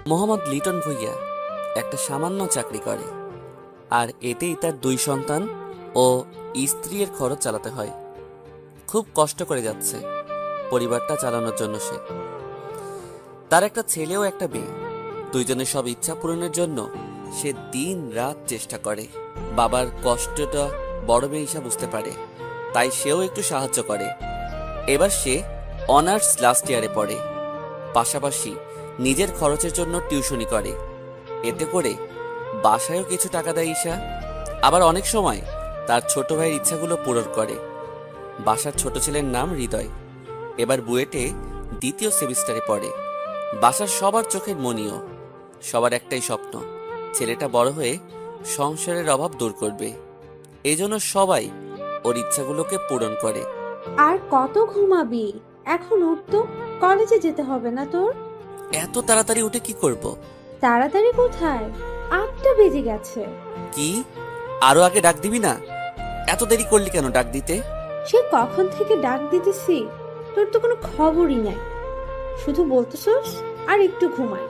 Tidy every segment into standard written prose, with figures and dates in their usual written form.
মোহাম্মদ লিটন ভুইয়া একটা সামান্য চাকরি করে, আর এতেই তার 2 সন্তান ও স্ত্রীর খরচ চালাতে হয়। খুব কষ্ট করে যাচ্ছে পরিবারটা চালানোর জন্য সে। তার একটা ছেলে ও একটা মেয়ে, দুইজনের সব ইচ্ছা পূরণের জন্য সে দিন রাত চেষ্টা করে। বাবার কষ্টটা বড় মেয়ে ঈশা বুঝতে পারে, তাই সেও একটু সাহায্য করে। এবার সে অনার্স লাস্ট ইয়ারে পড়ে, পাশাপাশি নিজের খরচের জন্য টিউশনি করে। এতে করে বাসায়ও কিছু টাকা দেয় ঈশা, আবার অনেক সময় তার ছোট ভাইয়ের ইচ্ছাগুলো পূরণ করে। বাসার ছোট ছেলের নাম হৃদয়, এবার বুয়েটে 2য় সেমিস্টারে পড়ে। বাসার সবার চোখের মনিও, সবার একটাই স্বপ্ন ছেলেটা বড় হয়ে সংসারের অভাব দূর করবে। এজন্য সবাই ওর ইচ্ছাগুলোকে পূরণ করে। আর কত ঘুমাবি? এখন উঠ তো, কলেজে যেতে হবে না তোর? এত তাড়াতাড়ি উঠে কি করব? তাড়াতাড়ি কোথায়, 8টা বেজে গেছে। কি, আরো আগে ডাক দিবি না? এত দেরি করলি কেন ডাক দিতে? সে কখন থেকে ডাক দিতেছি, তোর তো কোনো খবরই নাই। শুধু বলতেছস আর একটু ঘুমাই।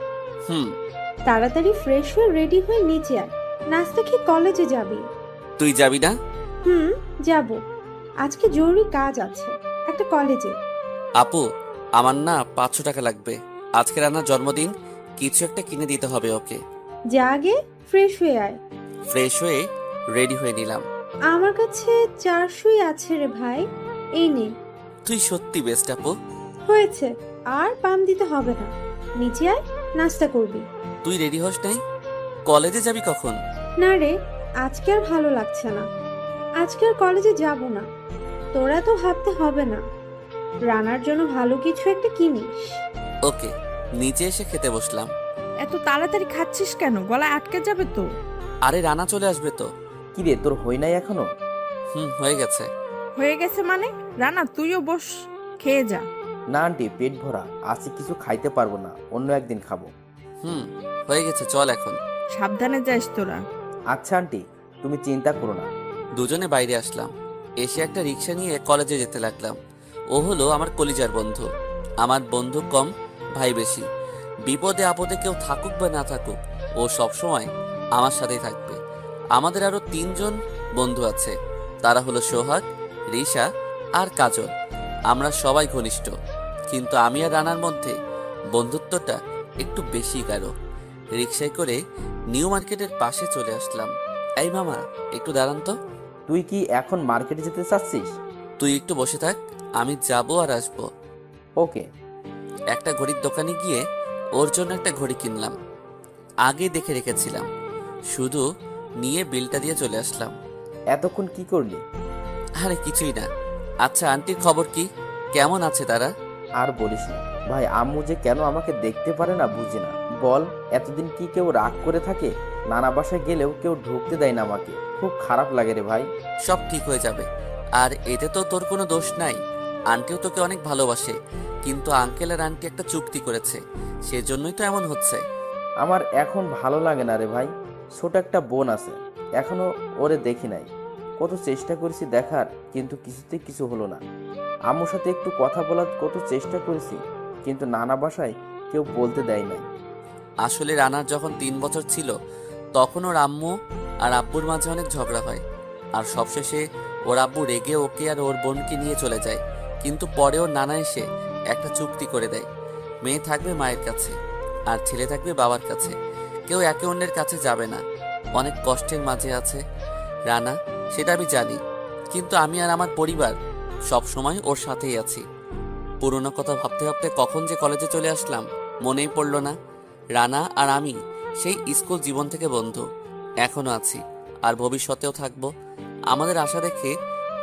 তাড়াতাড়ি ফ্রেশ হয়ে রেডি হয়ে নিচে আয়, নাস্তা খেয়ে কলেজে যাবি। তুই যাবি না? যাব, আজকে জরুরি কাজ আছে একটা কলেজে। আপু, আমার না 500 টাকা লাগবে, আজকে রানার জন্মদিন, কিছু একটা কিনে দিতে হবে ওকে। যা আগে ফ্রেশ হয়ে আয়। ফ্রেশ হয়ে রেডি হয়ে নিলাম। আমার কাছে 400ই আছে রে ভাই, এই নে। তুই সত্যি বেস্ট আপু। হয়েছে, আর পাম দিতে হবে না, নিচে আয়, নাস্তা করবি। তুই রেডি হস নাই? কলেজে যাবি কখন? না রে, আজকে আর ভালো লাগছে না, আজকে আর কলেজে যাব না। তোরা তো ভাবতে হবে না, রানার জন্য ভালো কিছু একটা কিনিস। ওকে, নিচে এসে খেতে বসলাম। এত তাড়াতাড়ি খাচ্ছিস কেন? গলায় আটকে যাবে তো। আরে রানা চলে আসবে তো। কি রে, তোর হই নাই এখনো? হয়ে গেছে। হয়ে গেছে মানে? রানা তুইও বস, খেয়ে যা। না আন্টি, পেট ভরা আজকে কিছু খাইতে পারবো না, অন্য একদিন খাবো। হয়ে গেছে, চল এখন। সাবধানে যাস তোরা। আচ্ছা আন্টি, তুমি চিন্তা করো না। দুজনে বাইরে আসলাম, এসে একটা রিক্সা নিয়ে কলেজে যেতে লাগলাম। ও হলো আমার কলিজার বন্ধু। আমার বন্ধু কম, ভাই বেশি। বিপদে আপদে কেউ থাকুক বা না থাকুক, ও সবসময় আমার সাথেই থাকবে। আমাদের আরো 3জন বন্ধু আছে, তারা হলো সোহাগ, রিশা আর কাজল। আমরা সবাই ঘনিষ্ঠ, কিন্তু আমি আর রানার মধ্যে বন্ধুত্বটা একটু বেশি গাঢ়। রিক্সায় করে নিউ মার্কেটের পাশে চলে আসলাম। এই মামা, একটু দাঁড়ান তো। তুই কি এখন মার্কেটে যেতে চাচ্ছিস? তুই একটু বসে থাক, আমি যাবো আর আসবো। ওকে। একটা ঘড়ির দোকানে গিয়ে ওর জন্য একটা ঘড়ি কিনলাম, আগে দেখে রেখেছিলাম, শুধু নিয়ে বিলটা দিয়ে চলে আসলাম। এতক্ষণ কি করলি? আরে কিছুই না। আচ্ছা, আন্টির খবর কি, কেমন আছে তারা? আর বলিস না ভাই, আম্মু যে কেন আমাকে দেখতে পারে না বুঝি না। বল, এতদিন কি কেউ রাগ করে থাকে? নানা বাসায় গেলেও কেউ ঢুকতে দেয় না আমাকে, খুব খারাপ লাগে রে ভাই। সব ঠিক হয়ে যাবে, আর এতে তো তোর কোনো দোষ নাই। আন্টিও তোকে অনেক ভালোবাসে, কিন্তু আঙ্কেল আর আন্টি একটা চুক্তি করেছে, সেজন্যই তো এমন হচ্ছে। আমার এখন ভালো লাগে না রে ভাই। ছোট একটা বোন আছে, এখনো ওরে দেখি নাই। কত চেষ্টা করেছি দেখার, কিন্তু কিছুতেই কিছু হলো না। আম্মুর সাথে একটু কথা বলার কত চেষ্টা করেছি, কিন্তু নানা বাসায় কেউ বলতে দেয় নাই। আসলে রানার যখন 3 বছর ছিল, তখন ওর আম্মু আর আব্বুর মাঝে অনেক ঝগড়া হয়, আর সবশেষে ওর আব্বু রেগে ওকে আর ওর বোনকে নিয়ে চলে যায়। কিন্তু পরে ওর নানা এসে একটা চুক্তি করে দেয়, মেয়ে থাকবে মায়ের কাছে আর ছেলে থাকবে বাবার কাছে, কেউ একে অন্যের কাছে যাবে না। অনেক কষ্টের মাঝে আছে রানা, সেটা আমি জানি, কিন্তু আমি আর আমার পরিবার সব সময় ওর সাথেই আছি। পুরনো কথা ভাবতে ভাবতে কখন যে কলেজে চলে আসলাম, মনেই পড়ল না। রানা আর আমি সেই স্কুল জীবন থেকে বন্ধু, এখনো আছি আর ভবিষ্যতেও থাকবো। আমাদের আশা দেখে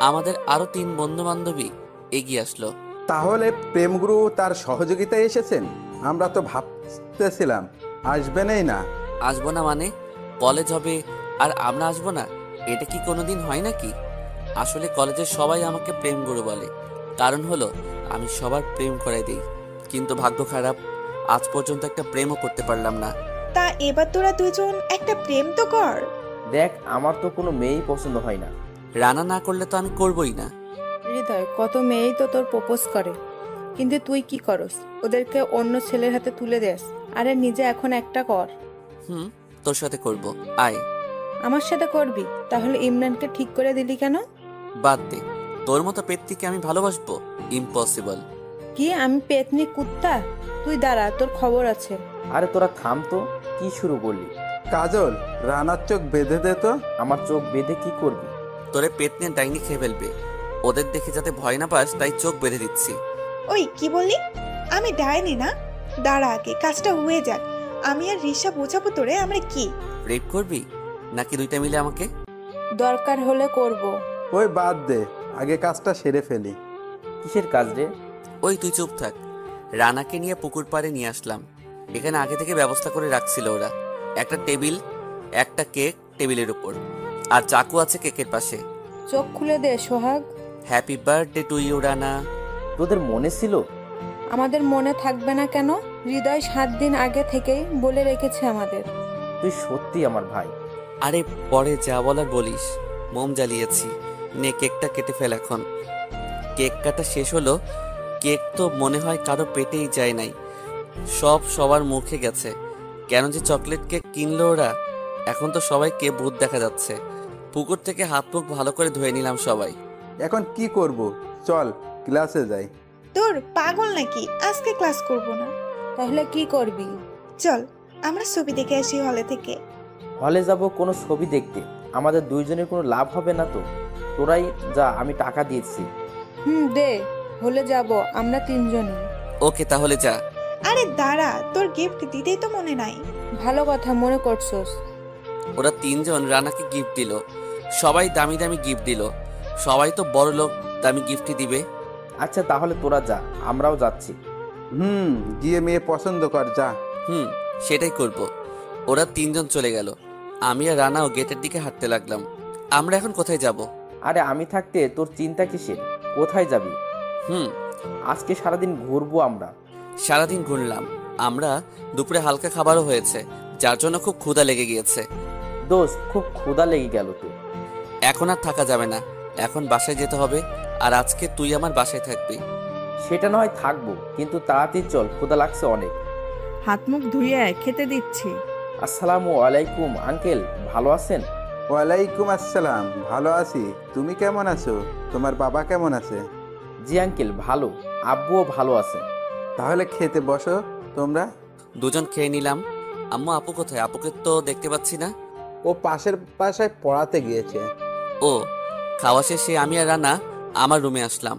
আমাদের আরো 3 বন্ধু বান্ধবী এগিয়ে আসলো। তাহলে প্রেমগুরু তার সহযোগিতায় এসেছেন? আমরা তো ভাবতেছিলাম আসবেনই না। আসবো না মানে? কলেজ হবে আর আমরা আসবো না, এটা কি কোনোদিন হয় নাকি? আসলে কলেজের সবাই আমাকে প্রেম গুরু বলে, কারণ হলো আমি সবার প্রেম করে দিই। কিন্তু ভাগ্য খারাপ, আজ পর্যন্ত একটা প্রেমও করতে পারলাম না। তা এবার তোরা দুজন একটা প্রেম তো কর। দেখ, আমার তো কোনো মেয়েই পছন্দ হয় না। রানা না করলে তো আমি করবই না। হৃদয়, কত মেয়েই তো তোর প্রপোজ করে, কিন্তু তুই কি করস? ওদেরকে অন্য ছেলের হাতে তুলে দেস, আরে নিজে এখন একটা কর। তোর সাথে করব, আয়। আমার সাথে করবি? তাহলে ইমরানকে ঠিক করে দিলি কেন? বাদ দে, তোর মতো পেত্তিকে আমি ভালোবাসবো? ইম্পসিবল। কি আমি পেতনি কুত্তা? তুই দাঁড়া, তোর খবর আছে। আরে তোরা থাম তো, কি শুরু করলি? কাজল, রানার চোখ বেঁধে দে তো। আমার চোখ বেঁধে কি করবি? তোরে পেট নিয়ে ডাইনি খেয়ে ফেলবে। ওদের দেখে যাতে ভয় না পাস তাই চোখ বেঁধে দিচ্ছি। ওই কি বললি? আমি ডাইনি না? দাঁড়া, আগে কাজটা হয়ে যাক। আমি আর রিসা বোঝাবো তোরে আমরা কি। রেপ করবি নাকি দুইটা মিলে আমাকে? দরকার হলে করব। ওই বাদ দে, আগে কাজটা সেরে ফেলি। কিসের কাজ রে? ওই তুই চুপ থাক। রানাকে নিয়ে পুকুর পাড়ে নিয়ে আসলাম। এখানে আগে থেকে ব্যবস্থা করে রাখছিল ওরা। একটা টেবিল, একটা কেক টেবিলের উপর, আর চাকু আছে কেকের পাশে। চোখ খুলে দে Sohag. Happy birthday to you Rana. তোদের মনে ছিল? আমাদের মনে থাকবে না কেন? হৃদয় 7 দিন আগে থেকেই বলে রেখেছে আমাদের। তুই সত্যি আমার ভাই। আরে পরে যা বলার বলিস। মোম জ্বালিয়েছি, নে কেকটা কেটে ফেল এখন। কেক কাটা শেষ হলো। কেক তো মনে হয় কারো পেটেই যায় নাই, সব সবার মুখে গেছে। কেন যে চকলেট কেক কিনলো ওরা। এখন তো সবাইকে ভূত দেখা যাচ্ছে। পুকুর থেকে হাত মুখ ভালো করে ধুয়ে নিলাম সবাই। এখন কি করব? চল ক্লাসে যাই। তোর পাগল নাকি? আজকে ক্লাস করব না। তাহলে কি করবি? চল আমরা ছবি দেখে আসি হলে থেকে। হলে যাব কোনো ছবি দেখতে? আমাদের দুইজনের কোনো লাভ হবে না তো। তোরাই যা, আমি টাকা দিয়েছি। দে, হলে যাব আমরা 3 জনই। ওকে তাহলে যা। আরে দাঁড়া, তোর গিফট দিতেই তো মনে নাই। ভালো কথা মনে করছস। ওরা 3 জন রানাকে গিফট দিল। সবাই দামি দামি গিফট দিল। সবাই তো বড় লোক, দামি গিফটই দিবে। আচ্ছা তাহলে তোরা যা, আমরাও যাচ্ছি। গিয়ে মেয়ে পছন্দ কর, যা। সেটাই করব। ওরা 3 জন চলে গেল। আমি আর রানাও গেটের দিকে হাঁটতে লাগলাম। আমরা এখন কোথায় যাব? আরে আমি থাকতে তোর চিন্তা কিসের? কোথায় যাবি? আজকে সারাদিন ঘুরবো আমরা। সারাদিন ঘুরলাম আমরা। দুপুরে হালকা খাবারও হয়েছে, যার জন্য খুব ক্ষুধা লেগে গিয়েছে। দোস্ত, খুব ক্ষুধা লেগে গেল তো। এখন আর থাকা যাবে না, এখন বাসায় যেতে হবে। আর আজকে তুই আমার বাসায় থাকবি। সেটা নয় থাকবো, কিন্তু তাড়াতাড়ি চল, ক্ষুধা লাগছে অনেক। হাত মুখ ধুয়ে খেতে দিচ্ছি। আসসালামু আলাইকুম আঙ্কেল, ভালো আছেন? ওয়ালাইকুম আসসালাম, ভালো আছি। তুমি কেমন আছো? তোমার বাবা কেমন আছে? জি আঙ্কেল ভালো, আব্বুও ভালো আছে। তাহলে খেতে বসো তোমরা। দুজন খেয়ে নিলাম। আম্মু আপু কোথায়? আপুকে তো দেখতে পাচ্ছি না। ও পাশের বাসায় পড়াতে গিয়েছে। ও, খাওয়া শেষে আমি আর রানা আমার রুমে আসলাম।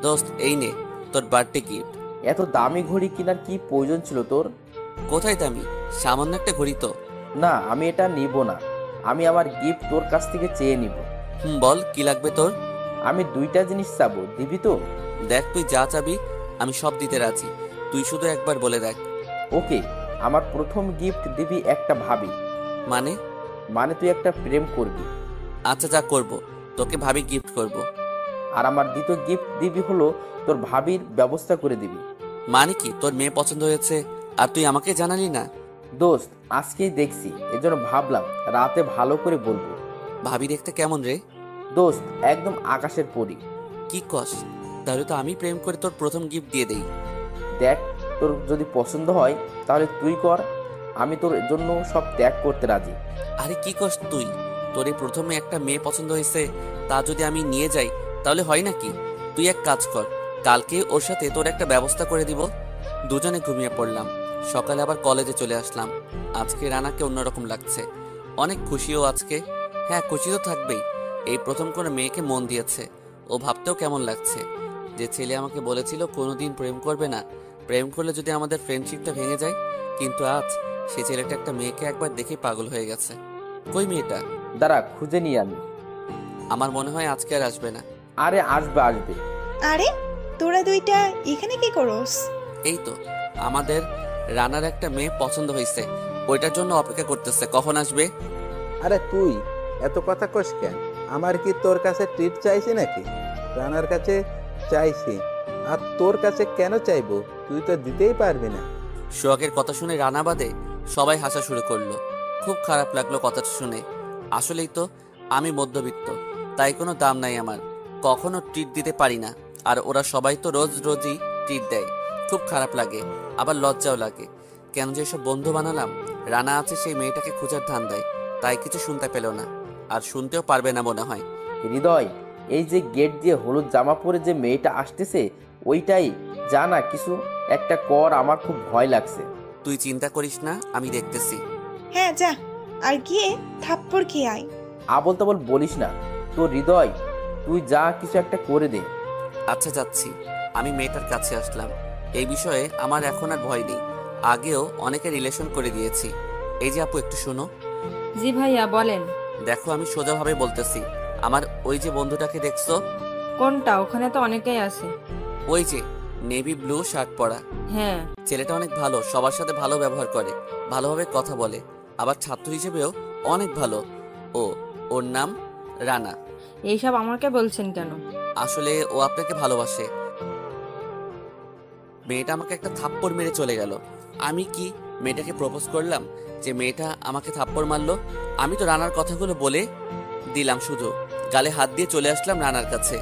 দোস্ত, এই নে তোর বার্থডে গিফট। এত দামি ঘড়ি কেনার কি প্রয়োজন ছিল তোর? কোথায় দামি? সামান্য একটা ঘড়ি তো। না, আমি এটা নিব না। আমি আমার গিফট তোর কাছ থেকে চেয়ে নিব। বল কি লাগবে তোর? আমি 2টা জিনিস চাবো, দিবি তো? দেখ, তুই যা চাবি আমি সব দিতে রাজি। তুই শুধু একবার বলে দেখ। ওকে, আমার প্রথম গিফট দিবি একটা ভাবি। মানে? মানে তুই একটা প্রেম করবি। আচ্ছা, যা করব, তোকে ভাবি গিফট করব। আর আমার দ্বিতীয় গিফট দিবি হলো তোর ভাবির ব্যবস্থা করে দিবি। মানে কি, তোর মেয়ে পছন্দ হয়েছে আর তুই আমাকে জানালি না? দোস্ত, আজকেই দেখছি, এজন্য ভাবলাম রাতে ভালো করে বলবো। ভাবি দেখতে কেমন রে? দোস্ত, একদম আকাশের পরী। কি কস? তাহলে তো আমি প্রেম করে তোর প্রথম গিফট দিয়ে দেই। দেখ, তোর যদি পছন্দ হয় তাহলে তুই কর, আমি তোর জন্য সব ত্যাগ করতে রাজি। আরে কি কস তুই? তোর এই প্রথমে একটা মেয়ে পছন্দ হয়েছে, তা যদি আমি নিয়ে যাই তাহলে হয় নাকি? তুই এক কাজ কর, কালকে ওর সাথে তোর একটা ব্যবস্থা করে দিব। দুজনে ঘুমিয়ে পড়লাম। সকালে আবার কলেজে চলে আসলাম। আজকে রানাকে অন্যরকম লাগছে, অনেক খুশিও আজকে। হ্যাঁ, খুশি তো থাকবেই। এই প্রথম কোনো মেয়েকে মন দিয়েছে। ও ভাবতেও কেমন লাগছে। যে ছেলে আমাকে বলেছিল কোনোদিন প্রেম করবে না, প্রেম করলে যদি আমাদের ফ্রেন্ডশিপটা ভেঙে যায়, কিন্তু আজ সে ছেলেটা একটা মেয়েকে একবার দেখে পাগল হয়ে গেছে। কই মেয়েটা? দাঁড়া, খুঁজে নিয়ে আমি। আমার মনে হয় আজকে আর আসবে না। আরে আসবে আসবে। আরে তোরা দুইটা এখানে কি করস? এই তো আমাদের রানার একটা মেয়ে পছন্দ হয়েছে, ওইটার জন্য অপেক্ষা করতেছে, কখন আসবে। আরে তুই এত কথা কস কেন? আমার কি তোর কাছে ট্রিট চাইছি নাকি? রানার কাছে চাইছি, আর তোর কাছে কেন চাইবো? তুই তো দিতেই পারবি না। সোহাগের কথা শুনে রানা বাদে সবাই হাসা শুরু করলো। খুব খারাপ লাগলো কথাটা শুনে। আসলেই তো আমি মধ্যবিত্ত, তাই কোনো দাম নাই আমার, কখনো ট্রিট দিতে পারি না। আর ওরা সবাই তো রোজ রোজই ট্রিট দেয়। খুব খারাপ লাগে, আবার লজ্জাও লাগে। কেন যে এসব বন্ধু বানালাম। রানা আছে সেই মেয়েটাকে খোঁজার ধান্দায়, তাই কিছু শুনতে পেল না, আর শুনতেও পারবে না মনে হয়। হৃদয়, এই যে গেট দিয়ে হলুদ জামা পরে যে মেয়েটা আসতেছে, ওইটাই জানা কিছু একটা কর, আমার খুব ভয় লাগছে। তুই চিন্তা করিস না, আমি দেখতেছি। হ্যাঁ যা, আর গিয়ে থাপ্পড় খেয়ে আয়। আবল তাবল বলিস না তো হৃদয়, তুই যা কিছু একটা করে দে। আচ্ছা যাচ্ছি। আমি মেয়েটার কাছে আসলাম। এই বিষয়ে আমার এখন আর ভয় নেই। আগেও অনেকে রিলেশন করে দিয়েছি। এই যে আপু, একটু শোনো। জি ভাইয়া বলেন। দেখো, আমি সোজাভাবে বলতেছি, আমার ওই যে বন্ধুটাকে দেখছো? কোনটা? ওখানে তো অনেকেই আছে। ওই যে নেভি ব্লু শার্ট পরা হ্যাঁ। ছেলেটা অনেক ভালো, সবার সাথে ভালো ব্যবহার করে, ভালোভাবে কথা বলে, আবার ছাত্র হিসেবেও অনেক ভালো। ওর নাম রানা। এইসব আমাকে বলছেন কেন? আসলে ও আপনাকে ভালোবাসে। মেয়েটা আমাকে একটা থাপ্পড় মেরে চলে গেল। আমি কি মেয়েটাকে প্রপোজ করলাম যে মেয়েটা আমাকে থাপ্পড় মারলো? আমি তো রানার কথাগুলো বলে দিলাম, শুধু গালে হাত দিয়ে চলে আসলাম রানার কাছে।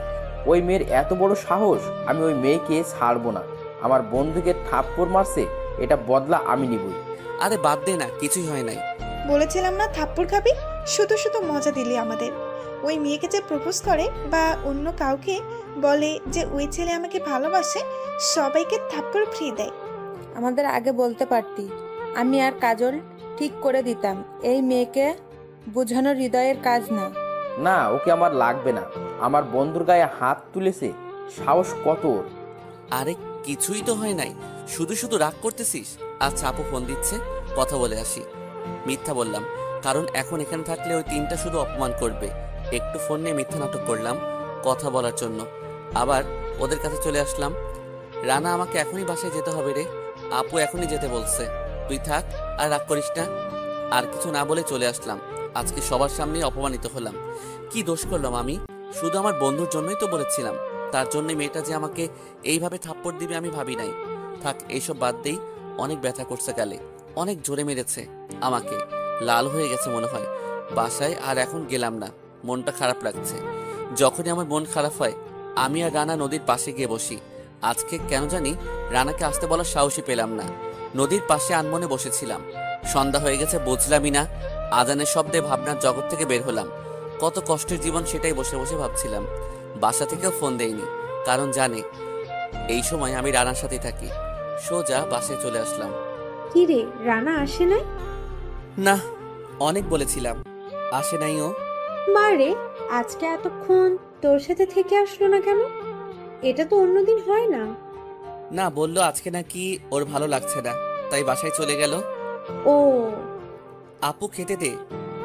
ওই মেয়ের এত বড় সাহস! আমি ওই মেয়েকে ছাড়বো না। আমার বন্ধুকে থাপ্পড় মারছে, এটা বদলা আমি নিবই। আরে বাদ দে না, কিছুই হয় নাই। বলেছিলাম না থাপ্পড় খাবি? শুধু শুধু মজা দিলি আমাদের। ওই মেয়েকে যে প্রপোজ করে বা অন্য কাউকে বলে যে ওই ছেলে আমাকে ভালোবাসে, সবাইকে থাপ্পড় ফ্রি দেয়। আমাদের আগে বলতে পারতি, আমি আর কাজল ঠিক করে দিতাম। এই মেয়েকে বোঝানো হৃদয়ের কাজ না। না, ওকে আমার লাগবে না। আমার বন্ধুর গায়ে হাত তুলেছে, সাহস কত ওর! আরে কিছুই তো হয় নাই, শুধু শুধু রাগ করতেছিস। আচ্ছা আপু ফোন দিচ্ছে, কথা বলে আসি। মিথ্যা বললাম, কারণ এখন এখানে থাকলে ওই তিনটা শুধু অপমান করবে। একটু ফোন নিয়ে মিথ্যা নাটক করলাম কথা বলার জন্য। আবার ওদের কাছে চলে আসলাম। রানা, আমাকে এখনই বাসায় যেতে হবে রে। আপু এখনই যেতে বলছে। তুই থাক, আর রাগ করিস না। আর কিছু না বলে চলে আসলাম। আজকে সবার সামনে অপমানিত হলাম। কি দোষ করলাম আমি? শুধু আমার বন্ধুর জন্যই তো বলেছিলাম। তার জন্য মেয়েটা যে আমাকে এইভাবে থাপ্পড় দিবে আমি ভাবি নাই। থাক, এইসব বাদ দেই। অনেক ব্যথা করছে গালে, অনেক জোরে মেরেছে আমাকে, লাল হয়ে গেছে মনে হয়। বাসায় আর এখন গেলাম না, মনটা খারাপ লাগছে। যখনই আমার মন খারাপ হয় আমি আর রানা নদীর পাশে গিয়ে বসি। আজকে কেন জানি রানাকে আসতে বলার সাহসই পেলাম না। নদীর পাশে আনমনে বসেছিলাম। সন্ধ্যা হয়ে গেছে বুঝলামই না। আজানের শব্দে ভাবনার জগৎ থেকে বের হলাম। কত কষ্টের জীবন সেটাই বসে বসে ভাবছিলাম। বাসা থেকেও ফোন দেইনি, কারণ জানে এই সময় আমি রানার সাথে থাকি। সোজা বাসায় চলে আসলাম। কি রে, রানা আসে নাই? না, অনেক বলেছিলাম, আসে নাই ও। মারে, আজকে এতক্ষণ তোর সাথে থেকে আসলো না কেন? এটা তো অন্যদিন হয় না। না, বললো আজকে নাকি ওর ভালো লাগছে না, তাই বাসায় চলে গেল। ও আপু খেতে দে,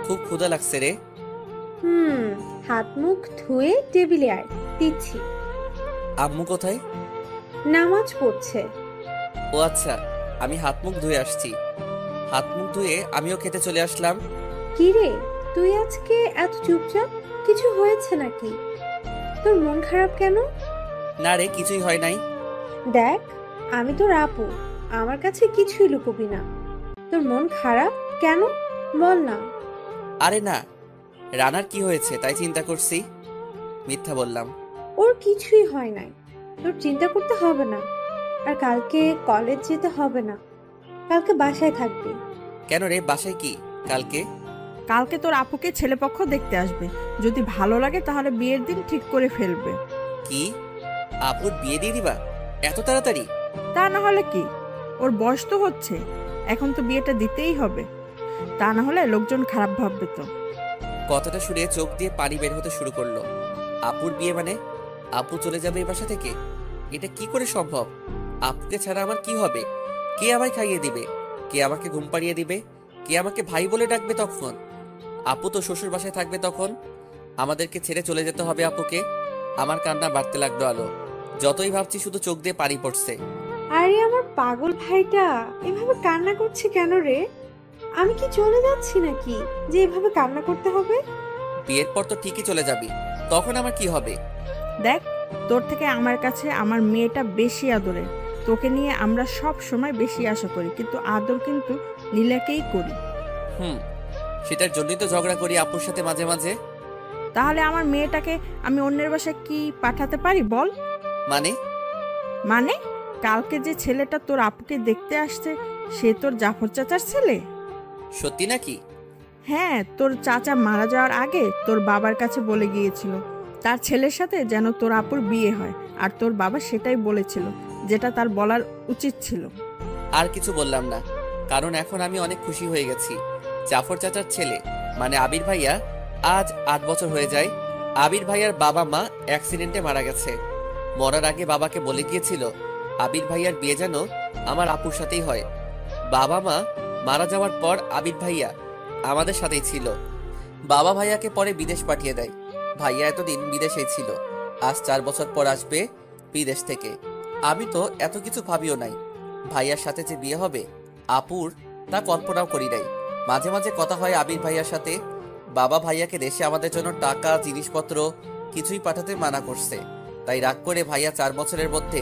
খুব ক্ষুধা লাগছে রে। হাত মুখ ধুয়ে টেবিলে আয়, দিচ্ছি। আম্মু কোথায়? নামাজ পড়ছে। ও আচ্ছা, আমি হাত মুখ ধুয়ে আসছি। হাত মুখ ধুয়ে আমিও খেতে চলে আসলাম। কি রে, তুই আজকে এত চুপচাপ? কিছু হয়েছে নাকি? তোর মন খারাপ কেন? না রে, কিছুই হয় নাই। দেখ, আমি তোর আপু, আমার কাছে কিছুই লুকোবি না। তোর মন খারাপ কেন, বল না। আরে না, রানার কি হয়েছে তাই চিন্তা করছি। মিথ্যা বললাম। ওর কিছুই হয় নাই, তোর চিন্তা করতে হবে না। আর কালকে কলেজ যেতে হবে না, কালকে বাসায় থাকবি। কেন রে, বাসায় কি কালকে? কালকে তোর আপুকে ছেলেপক্ষ দেখতে আসবে। যদি ভালো লাগে তাহলে বিয়ের দিন ঠিক করে ফেলবে। কি, আপুর বিয়ে দিয়ে দিবা এত তাড়াতাড়ি? তা না হলে কি, ওর বয়স তো হচ্ছে, এখন তো বিয়েটা দিতেই হবে। তা না হলে লোকজন খারাপ ভাববে তো। কথাটা শুনে চোখ দিয়ে পানি বের হতে শুরু করলো। আপুর বিয়ে মানে আপু চলে যাবে এই বাসা থেকে? এটা কি করে সম্ভব? আপুকে ছাড়া আমার কি হবে? কে আমায় খাইয়ে দিবে? কে আমাকে ঘুম পাড়িয়ে দিবে? কে আমাকে ভাই বলে ডাকবে তখন? আপু তো শ্বশুর বাসায় থাকবে তখন। আমাদেরকে ছেড়ে চলে যেতে হবে আপুকে। আমার কান্না বাড়তে লাগলো আলো। যতই ভাবছি শুধু চোখ দিয়ে পানি পড়ছে। আরে আমার পাগল ভাইটা এভাবে কান্না করছে কেন রে? আমি কি চলে যাচ্ছি নাকি যে এভাবে কান্না করতে হবে? বিয়ের পর তো ঠিকই চলে যাবি, তখন আমার কি হবে? দেখ, তোর থেকে আমার কাছে আমার মেয়েটা বেশি আদরে। তোকে নিয়ে আমরা সব সময় বেশি আশা করি, কিন্তু আদর কিন্তু লীলাকেই করি। সেটার জন্যই তো ঝগড়া করি আপুর সাথে মাঝে মাঝে। তাহলে আমার মেয়েটাকে আমি অন্যের বাসায় কি পাঠাতে পারি বল? মানে? মানে কালকে যে ছেলেটা তোর আপুকে দেখতে আসছে সে তোর জাফর চাচার ছেলে? সত্যি নাকি? হ্যাঁ, তোর চাচা মারা যাওয়ার আগে তোর বাবার কাছে বলে গিয়েছিল তার ছেলের সাথে যেন তোর আপুর বিয়ে হয়, আর তোর বাবা সেটাই বলেছিল, যেটা তার বলার উচিত ছিল। আর কিছু বললাম না, কারণ এখন আমি অনেক খুশি হয়ে গেছি। জাফর চাচার ছেলে মানে আবির ভাইয়া আজ 8 বছর হয়ে যায়। আবির ভাইয়ার বাবা মা অ্যাক্সিডেন্টে মারা গেছে। মরার আগে বাবাকে বলে গিয়েছিল আবির ভাইয়ার বিয়ে যেন আমার আপুর সাথেই হয়। বাবা মা মারা যাওয়ার পর আবির ভাইয়া আমাদের সাথেই ছিল। বাবা ভাইয়াকে পরে বিদেশ পাঠিয়ে দেয়। ভাইয়া এতদিন বিদেশেই ছিল, আজ 4 বছর পর আসবে বিদেশ থেকে। আমি তো এত কিছু ভাবিও নাই। ভাইয়ার সাথে যে বিয়ে হবে আপুর, তা কল্পনাও করি নাই। মাঝে মাঝে কথা হয় আবির ভাইয়ার সাথে। বাবা ভাইয়াকে দেশে আমাদের জন্য টাকা জিনিসপত্র কিছুই পাঠাতে মানা করছে, তাই রাগ করে ভাইয়া 4 বছরের মধ্যে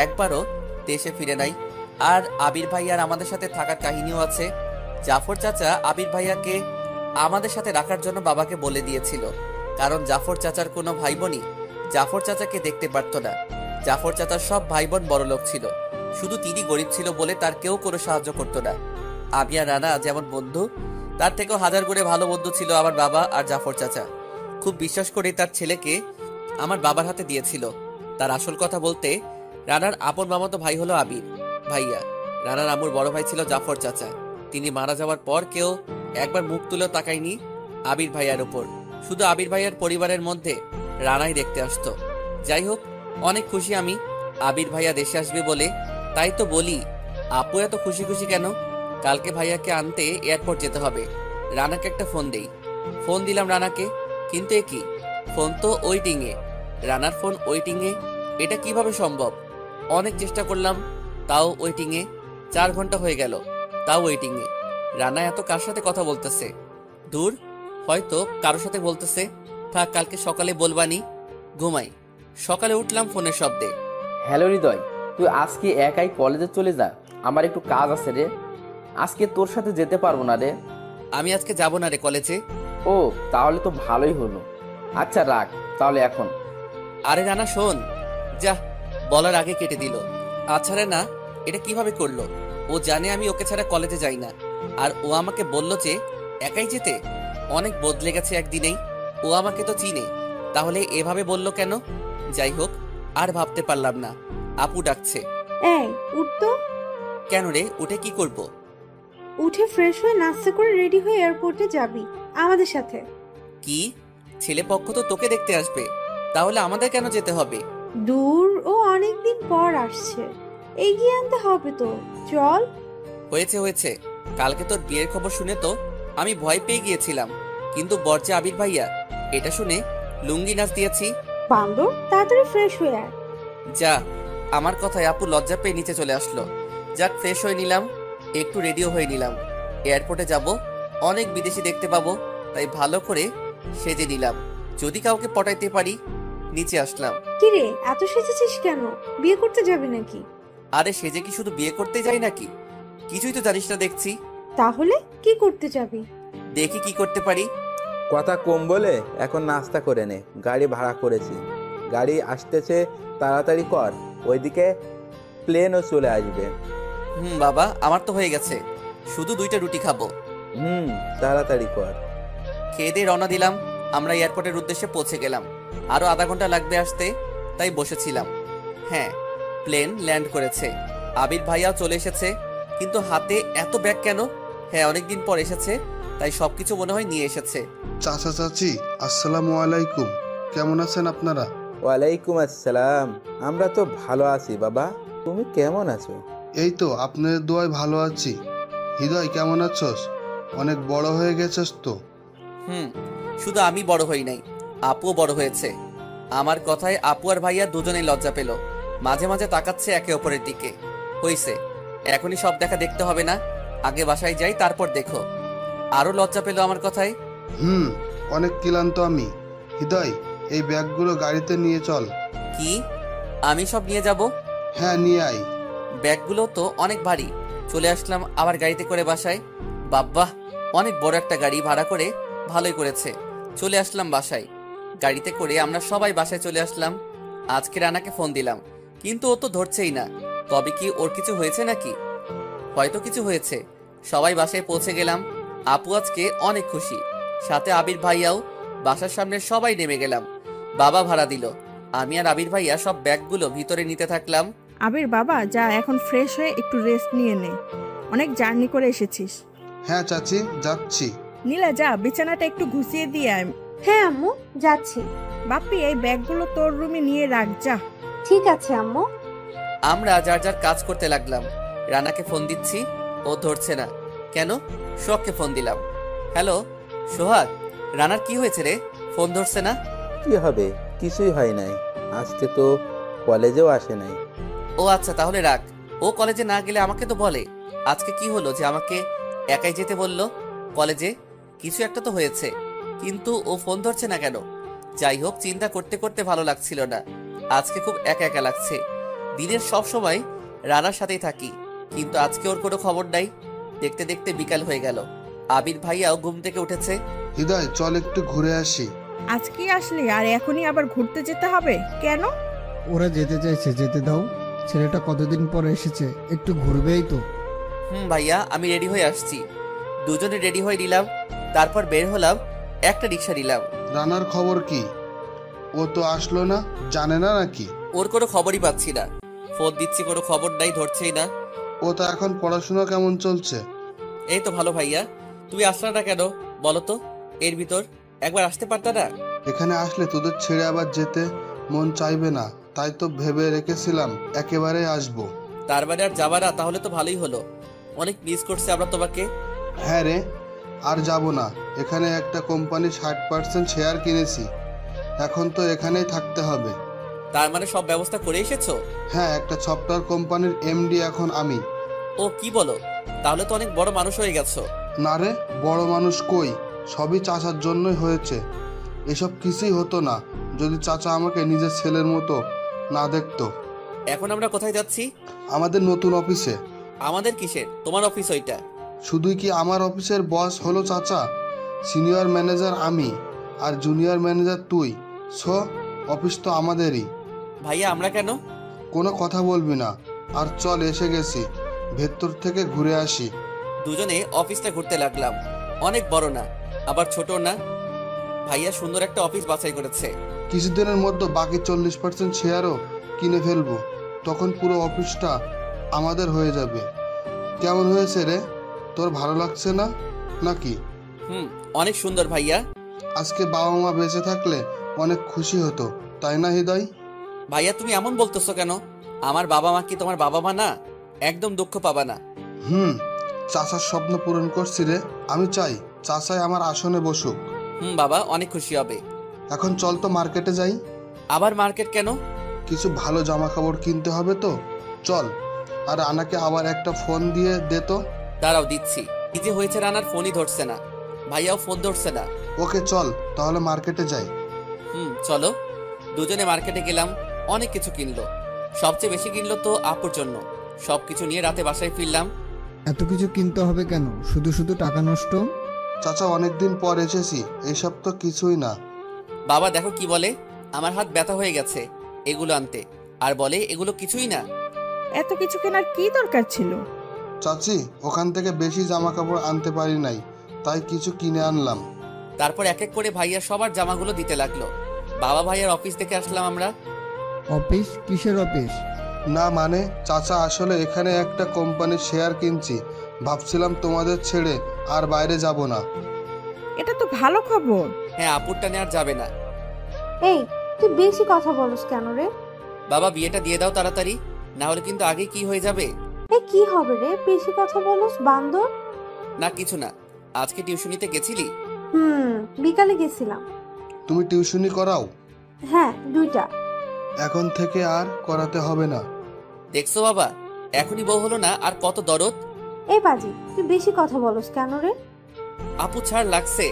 একবারও দেশে ফিরে নাই। আর আবির ভাইয়ার আমাদের সাথে থাকার কাহিনীও আছে। জাফর চাচা আবির ভাইয়াকে আমাদের সাথে রাখার জন্য বাবাকে বলে দিয়েছিল, কারণ জাফর চাচার কোনো ভাই বোনই জাফর চাচাকে দেখতে পারত না। জাফর চাচার সব ভাই বোন বড়লোক ছিল, শুধু তিনি গরিব ছিল বলে তার কেউ কোনো সাহায্য করতো না। আমি আর রানা যেমন বন্ধু, তার থেকেও 1000 গুণে ভালো বন্ধু ছিল আমার বাবা আর জাফর চাচা। খুব বিশ্বাস করে তার ছেলেকে আমার বাবার হাতে দিয়েছিল। তার আসল কথা বলতে, রানার আপন মামাতো ভাই হলো আবির ভাইয়া। রানার আম্মুর বড় ভাই ছিল জাফর চাচা। তিনি মারা যাওয়ার পর কেউ একবার মুখ তুলেও তাকায়নি আবির ভাইয়ার উপর। শুধু আবির ভাইয়ার পরিবারের মধ্যে রানাই দেখতে আসতো। যাই হোক, অনেক খুশি আমি আবির ভাইয়া দেশে আসবে বলে। তাই তো বলি, আপু এত খুশি খুশি কেন? কালকে ভাইয়াকে আনতে এয়ারপোর্ট যেতে হবে। রানাকে একটা ফোন দেই। ফোন দিলাম রানাকে, কিন্তু এ কি, ফোন তো ওয়েটিংয়ে। রানার ফোন ওয়েটিংয়ে, এটা কিভাবে সম্ভব? অনেক চেষ্টা করলাম, তাও ওয়েটিংয়ে। 4 ঘন্টা হয়ে গেল, তাও ওয়েটিংয়ে। রানা এত কার সাথে কথা বলতেছে? দূর, হয়তো কারোর সাথে বলতেছে। থাক, কালকে সকালে বলবানি। ঘুমাই। সকালে উঠলাম ফোনের শব্দে। হ্যালো হৃদয়, তুই আজকে একাই কলেজে চলে যা, আমার একটু কাজ আছে রে। আজকে তোর সাথে যেতে পারবো না রে। আমি আজকে যাব না রে কলেজে। ও, তাহলে তো ভালোই হলো। আচ্ছা রাখ তাহলে এখন। আরে রানা শোন। যা, বলার আগে কেটে দিল। আচ্ছা রে না, এটা কিভাবে করলো? ও জানে আমি ওকে ছাড়া কলেজে যাই না, আর ও আমাকে বলল যে একাই যেতে। অনেক বদলে গেছে একদিনেই। ও আমাকে তো চিনে, তাহলে এভাবে বলল কেন? যাই হোক, আর ভাবতে পারলাম না। আপু ডাকছে। এই উঠতো। কেন রে, উঠে কি করব? উঠে ফ্রেশ হয়ে নাস্তা করে রেডি হয়ে এয়ারপোর্টে যাবি আমাদের সাথে। কি? ছেলে পক্ষ তো তোকে দেখতে আসবে, তাহলে আমাদের কেন যেতে হবে? দূর, ও অনেকদিন পর আসছে, এগিয়ে আনতে হবে তো। চল। হয়েছে হয়েছে, কালকে তোর বিয়ের খবর শুনে তো আমি ভয় পেয়ে গিয়েছিলাম, কিন্তু বর্জে আবির ভাইয়া এটা শুনে লুঙ্গি নাচ দিয়েছি। বান্দর, তাড়াতাড়ি ফ্রেশ হয়ে আয়। যা, আমার কথায় আপু লজ্জা পেয়ে নিচে চলে আসলো। যাক, ফ্রেশ হয়ে নিলাম, একটু রেডিও হয়ে নিলাম। এয়ারপোর্টে যাব, অনেক বিদেশি দেখতে পাবো, তাই ভালো করে সেজে নিলাম, যদি কাউকে পটাইতে পারি। নিচে আসলাম। কিরে, এত সেজেছিস কেন? বিয়ে করতে যাবি নাকি? আরে সেজে কি শুধু বিয়ে করতে যাই নাকি? কিছুই তো জানিস না দেখছি। তাহলে কি করতে যাবি? দেখি কি করতে পারি। কথা কম বলে এখন নাস্তা করে নে, গাড়ি ভাড়া করেছি। গাড়ি আসতেছে, তাড়াতাড়ি কর, ওইদিকে প্লেনও চলে আসবে। বাবা, আমার তো হয়ে গেছে, শুধু 2টা রুটি খাবো। তাড়াতাড়ি কর। খেয়ে দিয়ে রওনা দিলাম। আমরা এয়ারপোর্টের উদ্দেশ্যে পৌঁছে গেলাম। আরো আধা ঘন্টা লাগবে আসতে, তাই বসেছিলাম। হ্যাঁ, প্লেন ল্যান্ড করেছে। আবির ভাইয়াও চলে এসেছে, কিন্তু হাতে এত ব্যাগ কেন? হ্যাঁ, অনেকদিন পর এসেছে, তাই সবকিছু মনে হয় নিয়ে এসেছে। চাচা চাচি, আসসালামু আলাইকুম। কেমন আছেন আপনারা? ওয়ালাইকুম আসসালাম। আমরা তো ভালো আছি বাবা, তুমি কেমন আছো? এই তো আপনাদের দোয়ায় ভালো আছি। হৃদয়, কেমন আছোস? অনেক বড় হয়ে গেছস তো। শুধু আমি বড় হই নাই, আপুও বড় হয়েছে। আমার কথায় আপু আর ভাইয়া দুজনেই লজ্জা পেল। মাঝে মাঝে তাকাচ্ছে একে অপরের দিকে। হইছে, এখনই সব দেখা দেখতে হবে না, আগে বাসায় যাই, তারপর দেখো। আরো লজ্জা পেল আমার কথায়। অনেক ক্লান্ত আমি। হৃদয়, এই ব্যাগগুলো গাড়িতে নিয়ে চল। কি? আমি সব নিয়ে যাব? হ্যাঁ, নিয়ে আয়। ব্যাগগুলো তো অনেক ভারী। চলে আসলাম আবার গাড়িতে করে বাসায়। বাব্বা, অনেক বড় একটা গাড়ি ভাড়া করে, ভালোই করেছে। চলে আসলাম বাসায়। গাড়িতে করে আমরা সবাই বাসায় চলে আসলাম। আজকে রানাকে ফোন দিলাম, কিন্তু ও তো ধরছেই না। তবে কি ওর কিছু হয়েছে নাকি? হয়তো কিছু হয়েছে। সবাই বাসায় পৌঁছে গেলাম। আপু আজকে অনেক খুশি, সাথে আবির ভাইয়াও। বাসার সামনে সবাই নেমে গেলাম। বাবা ভাড়া দিল। আমি আর আবির ভাইয়া সব ব্যাগগুলো ভিতরে নিতে থাকলাম। আবির বাবা, যা এখন ফ্রেশ হয়ে একটু রেস্ট নিয়ে নে, অনেক জার্নি করে এসেছিস। হ্যাঁ চাচি, যাচ্ছি। নীলা, যা বিছানাটা একটু ঘুষিয়ে দিয়ে আয়। হ্যাঁ আম্মু, যাচ্ছি। বাপ্পি, এই ব্যাগগুলো তোর রুমে নিয়ে রাখ যা। ঠিক আছে আম্মু। আমরা যার যার কাজ করতে লাগলাম। রানাকে ফোন দিচ্ছি, ও ধরছে না। কেন? সোহাগকে ফোন দিলাম। হ্যালো সোহাগ, রানার কি হয়েছে রে? ফোন ধরছে না। কি হবে, কিছুই হয় নাই। আজকে তো কলেজেও আসে নাই। ও আচ্ছা, তাহলে রাখ। ও কলেজে না গেলে আমাকে তো বলে। আজকে কি হলো যে আমাকে একাই যেতে বললো কলেজে? কিছু একটা তো হয়েছে, কিন্তু ও ফোন ধরছে না কেন? যাই হোক, চিন্তা করতে করতে ভালো লাগছিল না। আজকে খুব একা একা লাগছে। দিনের সব সময় রানার সাথেই থাকি, কিন্তু আজকে ওর কোনো খবর নাই। দেখতে দেখতে বিকাল হয়ে গেল। আবির ভাইয়াও ঘুম থেকে উঠেছে। হৃদয়, চল একটু ঘুরে আসি। আজকে আসলি আর এখনই আবার ঘুরতে যেতে হবে কেন? ওরা যেতে চাইছে, যেতে দাও। ছেলেটা কতদিন পরে এসেছে, একটু ঘুরবেই তো। ভাইয়া, আমি রেডি হয়ে আসছি। দুজনে রেডি হয়ে নিলাম, তারপর বের হলাম। একটা রিক্সা নিলাম। রানার খবর কি? ও তো আসলো না, জানে না নাকি? ওর কোনো খবরই পাচ্ছি না। ফোন দিচ্ছি, কোনো খবর নাই, ধরছেই না। ও তো এখন পড়াশোনা কেমন চলছে? এই তো ভালো ভাইয়া। তুমি আসলে না কেন বলো তো? এর ভিতর একবার আসতে পারতা না? এখানে আসলে তোদের ছেড়ে আবার যেতে মন চাইবে না, তাই তো ভেবে রেখেছিলাম একেবারে আসবো। তার মানে আর যাবা না? তাহলে তো ভালোই হলো। অনেক মিস করছে আমরা তোমাকে। হ্যাঁ রে, আর যাব না। এখানে একটা কোম্পানি 60% শেয়ার কিনেছি, এখন তো এখানেই থাকতে হবে। তার মানে সব ব্যবস্থা করে এসেছো? হ্যাঁ, একটা সফটওয়্যার কোম্পানির এমডি এখন আমি। ও কি বলো, তাহলে তো অনেক বড় মানুষ হয়ে গেছো। না রে, বড় মানুষ কই, সবই চাচার জন্যই হয়েছে। এসব কিছুই হতো না যদি চাচা আমাকে নিজের ছেলের মতো না দেখতো। এখন আমরা কোথায় যাচ্ছি? আমাদের নতুন অফিসে। আমাদের কিসের? তোমার অফিস ওইটা। শুধুই কি আমার অফিসের বস হলো চাচা? সিনিয়র ম্যানেজার আমি আর জুনিয়র ম্যানেজার তুই। সো অফিস তো আমাদেরই। ভাইয়া, আমরা কেন? কোনো কথা বলবি না। আর চল, এসে গেছি, ভেতর থেকে ঘুরে আসি। দুজনে অফিসটা ঘুরতে লাগলাম। অনেক বড় না, আবার ছোট না। ভাইয়া সুন্দর একটা অফিস বাছাই করেছে। কিছুদিনের মধ্যে বাকি 40% শেয়ারও কিনে ফেলবো, তখন পুরো অফিসটা আমাদের হয়ে যাবে। কেমন হয়েছে রে? তোর ভালো লাগছে না নাকি? অনেক সুন্দর ভাইয়া। আজকে বাবা মা বেঁচে থাকলে অনেক খুশি হতো, তাই না হৃদয়? ভাইয়া, তুমি এমন বলতেছো কেন? আমার বাবা মা কি তোমার বাবা মা না? একদম দুঃখ পাবা না। চাচার স্বপ্ন পূরণ করছি রে। আমি চাই চাচাই আমার আসনে বসুক। বাবা অনেক খুশি হবে। এখন চল তো মার্কেটে যাই। আবার মার্কেট কেন? কিছু ভালো জামা কাপড় কিনতে হবে তো, চল। আর আনাকে আবার একটা ফোন দিয়ে দে তো। দাঁড়াও, দিচ্ছি। কি যে হয়েছে, রানার ফোনই ধরছে না, ভাইয়াও ফোন ধরছে না। ওকে, চল তাহলে মার্কেটে যাই। চলো। দুজনে মার্কেটে গেলাম। অনেক কিছু কিনলো। সবচেয়ে বেশি কিনলো তো আপুর জন্য। সবকিছু নিয়ে রাতে বাসায় ফিরলাম। এত কিছু কিনতে হবে কেন? শুধু শুধু টাকা নষ্ট। চাচা, অনেকদিন পর এসেছি, এইসব তো কিছুই না। বাবা দেখো কি বলে, আমার হাত ব্যথা হয়ে গেছে এগুলো আনতে, আর বলে এগুলো কিছুই না। এত কিছু কেনার কি দরকার ছিল? চাচি, ওখান থেকে বেশি জামা কাপড় আনতে পারি নাই, তাই কিছু কিনে আনলাম। তারপর এক এক করে ভাইয়া সবার জামাগুলো দিতে লাগলো। বাবা ভাইয়ার অফিস থেকে আসলাম আমরা। অফিস? কিসের অফিস? না মানে চাচা, আসলে এখানে একটা কোম্পানির শেয়ার কিনছি, ভাবছিলাম তোমাদের ছেড়ে আর বাইরে যাব না। এটা তো ভালো খবর। হ্যাঁ, আপুরটা নেওয়ার যাবে না। এই, তুই বেশি কথা বলস কেন রে? বাবা, বিয়েটা দিয়ে দাও তাড়াতাড়ি, না হলে কিন্তু আগে কি হয়ে যাবে। কি হবে রে, বেশি কথা বলস বান্দর? না কিছু না। আজকে টিউশনিতে গেছিলি? বিকালে গেছিলাম। তুমি টিউশনি করাও? হ্যাঁ, 2টা। এখন থেকে আর করাতে হবে না। দেখছো বাবা, এখনই বউ হলো না আর কত দরদ। এই বাজি, তুই বেশি কথা বলস কেন রে? আপু ছাড় লাগছে।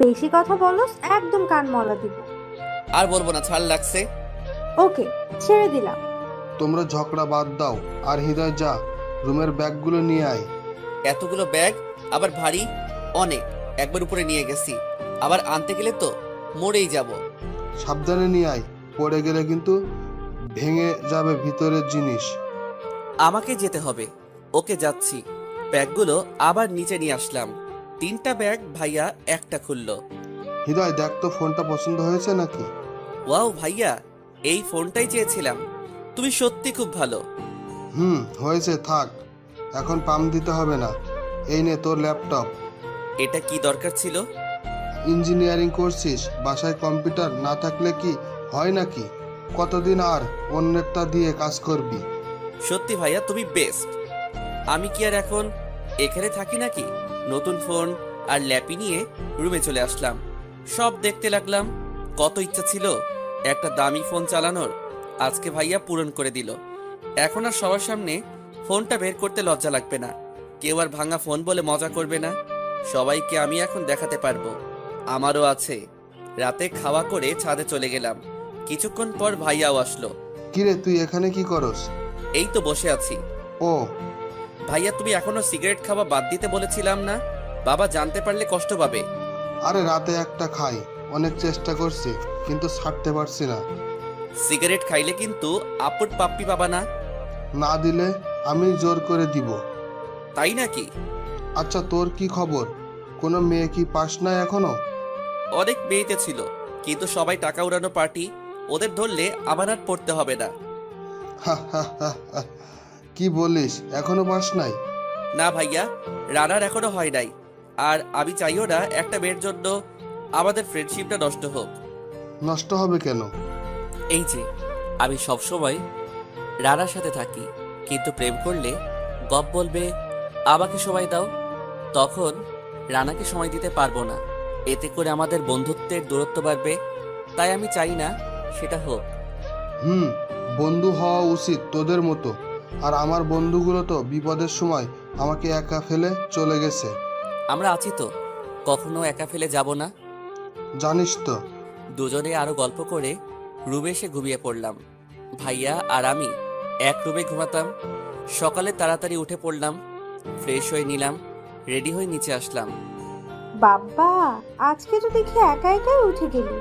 বেশি কথা বলস, একদম কান মলা দিব। আর বলবো না, ছাড় লাগছে। ওকে, ছেড়ে দিলাম। তোমরা ঝগড়া বাদ দাও, আর হৃদয় যা, রুমের ব্যাগগুলো নিয়ে আয়। এতগুলো ব্যাগ, আবার ভারী অনেক। একবার উপরে নিয়ে গেছি, আবার আনতে গেলে তো মরেই যাব। সাবধানে নিয়ে আয়, পড়ে গেলে কিন্তু ভেঙে যাবে ভিতরের জিনিস। আমাকে যেতে হবে। ওকে যাচ্ছি। ব্যাগগুলো আবার নিচে নিয়ে আসলাম। 3টা ব্যাগ ভাইয়া একটা খুললো। হৃদয় দেখ তো ফোনটা পছন্দ হয়েছে নাকি? ওয়াও ভাইয়া, এই ফোনটাই চেয়েছিলাম। তুমি সত্যি খুব ভালো। হয়েছে, থাক, এখন পাম দিতে হবে না। এই নে তোর ল্যাপটপ। এটা কি দরকার ছিল? ইঞ্জিনিয়ারিং করছিস, বাসায় কম্পিউটার না থাকলে কি হয় নাকি? কতদিন আর অন্যেরটা দিয়ে কাজ করবি? সত্যি ভাইয়া, তুমি বেস্ট। আমি কি আর এখন এখানে থাকি নাকি? নতুন ফোন আর ল্যাপি নিয়ে রুমে চলে আসলাম। সব দেখতে লাগলাম। কত ইচ্ছা ছিল একটা দামি ফোন চালানোর, আজকে ভাইয়া পূরণ করে দিল। এখন আর সবার সামনে ফোনটা বের করতে লজ্জা লাগবে না। কেউ আর ভাঙা ফোন বলে মজা করবে না। সবাইকে আমি এখন দেখাতে পারবো আমারও আছে। রাতে খাওয়া করে ছাদে চলে গেলাম। কিছুক্ষণ পর ভাইয়াও আসলো। কিরে তুই এখানে কি করস? এই তো বসে আছি। ও ভাইয়া, তুমি এখনো সিগারেট খাওয়া বাদ দিতে বলেছিলাম না? বাবা জানতে পারলে কষ্ট পাবে। আরে রাতে একটা খাই, অনেক চেষ্টা করছি কিন্তু ছাড়তে পারছি না। সিগারেট খাইলে কিন্তু আপুর পাপ্পি পাবা না। না দিলে আমি জোর করে দিব। তাই নাকি? আচ্ছা তোর কি খবর? কোনো মেয়ে কি পাস না এখনো? অনেক মেয়েতে ছিল, কিন্তু সবাই টাকা উড়ানো পার্টি। ওদের ধরলে আমার আর পড়তে হবে না। কি বলিস, এখনো পাস নাই? না ভাইয়া, রানার এখনো হয় নাই। আর আমি চাইও না একটা মেয়ের জন্য আমাদের ফ্রেন্ডশিপটা নষ্ট হোক। নষ্ট হবে কেন? এই যে আমি সবসময় রানার সাথে থাকি, কিন্তু প্রেম করলে গপ বলবে আমাকে সময় দাও, তখন রানাকে সময় দিতে পারবো না। এতে করে আমাদের বন্ধুত্বের দূরত্ব বাড়বে। তাই আমি চাই না সেটা হোক। বন্ধু হওয়া উচিত তোদের মতো। আর আমার বন্ধুগুলো তো বিপদের সময় আমাকে একা ফেলে চলে গেছে। আমরা আছি তো, কখনো একা ফেলে যাব না। জানিস তো। দুজনে আরো গল্প করে রুমে এসে ঘুমিয়ে পড়লাম। ভাইয়া আর আমি এক রুমে ঘুমাতাম। সকালে তাড়াতাড়ি উঠে পড়লাম, ফ্রেশ হয়ে নিলাম, রেডি হয়ে নিচে আসলাম। বাবা, আজকে তো দেখি একা একাই উঠে গেলি।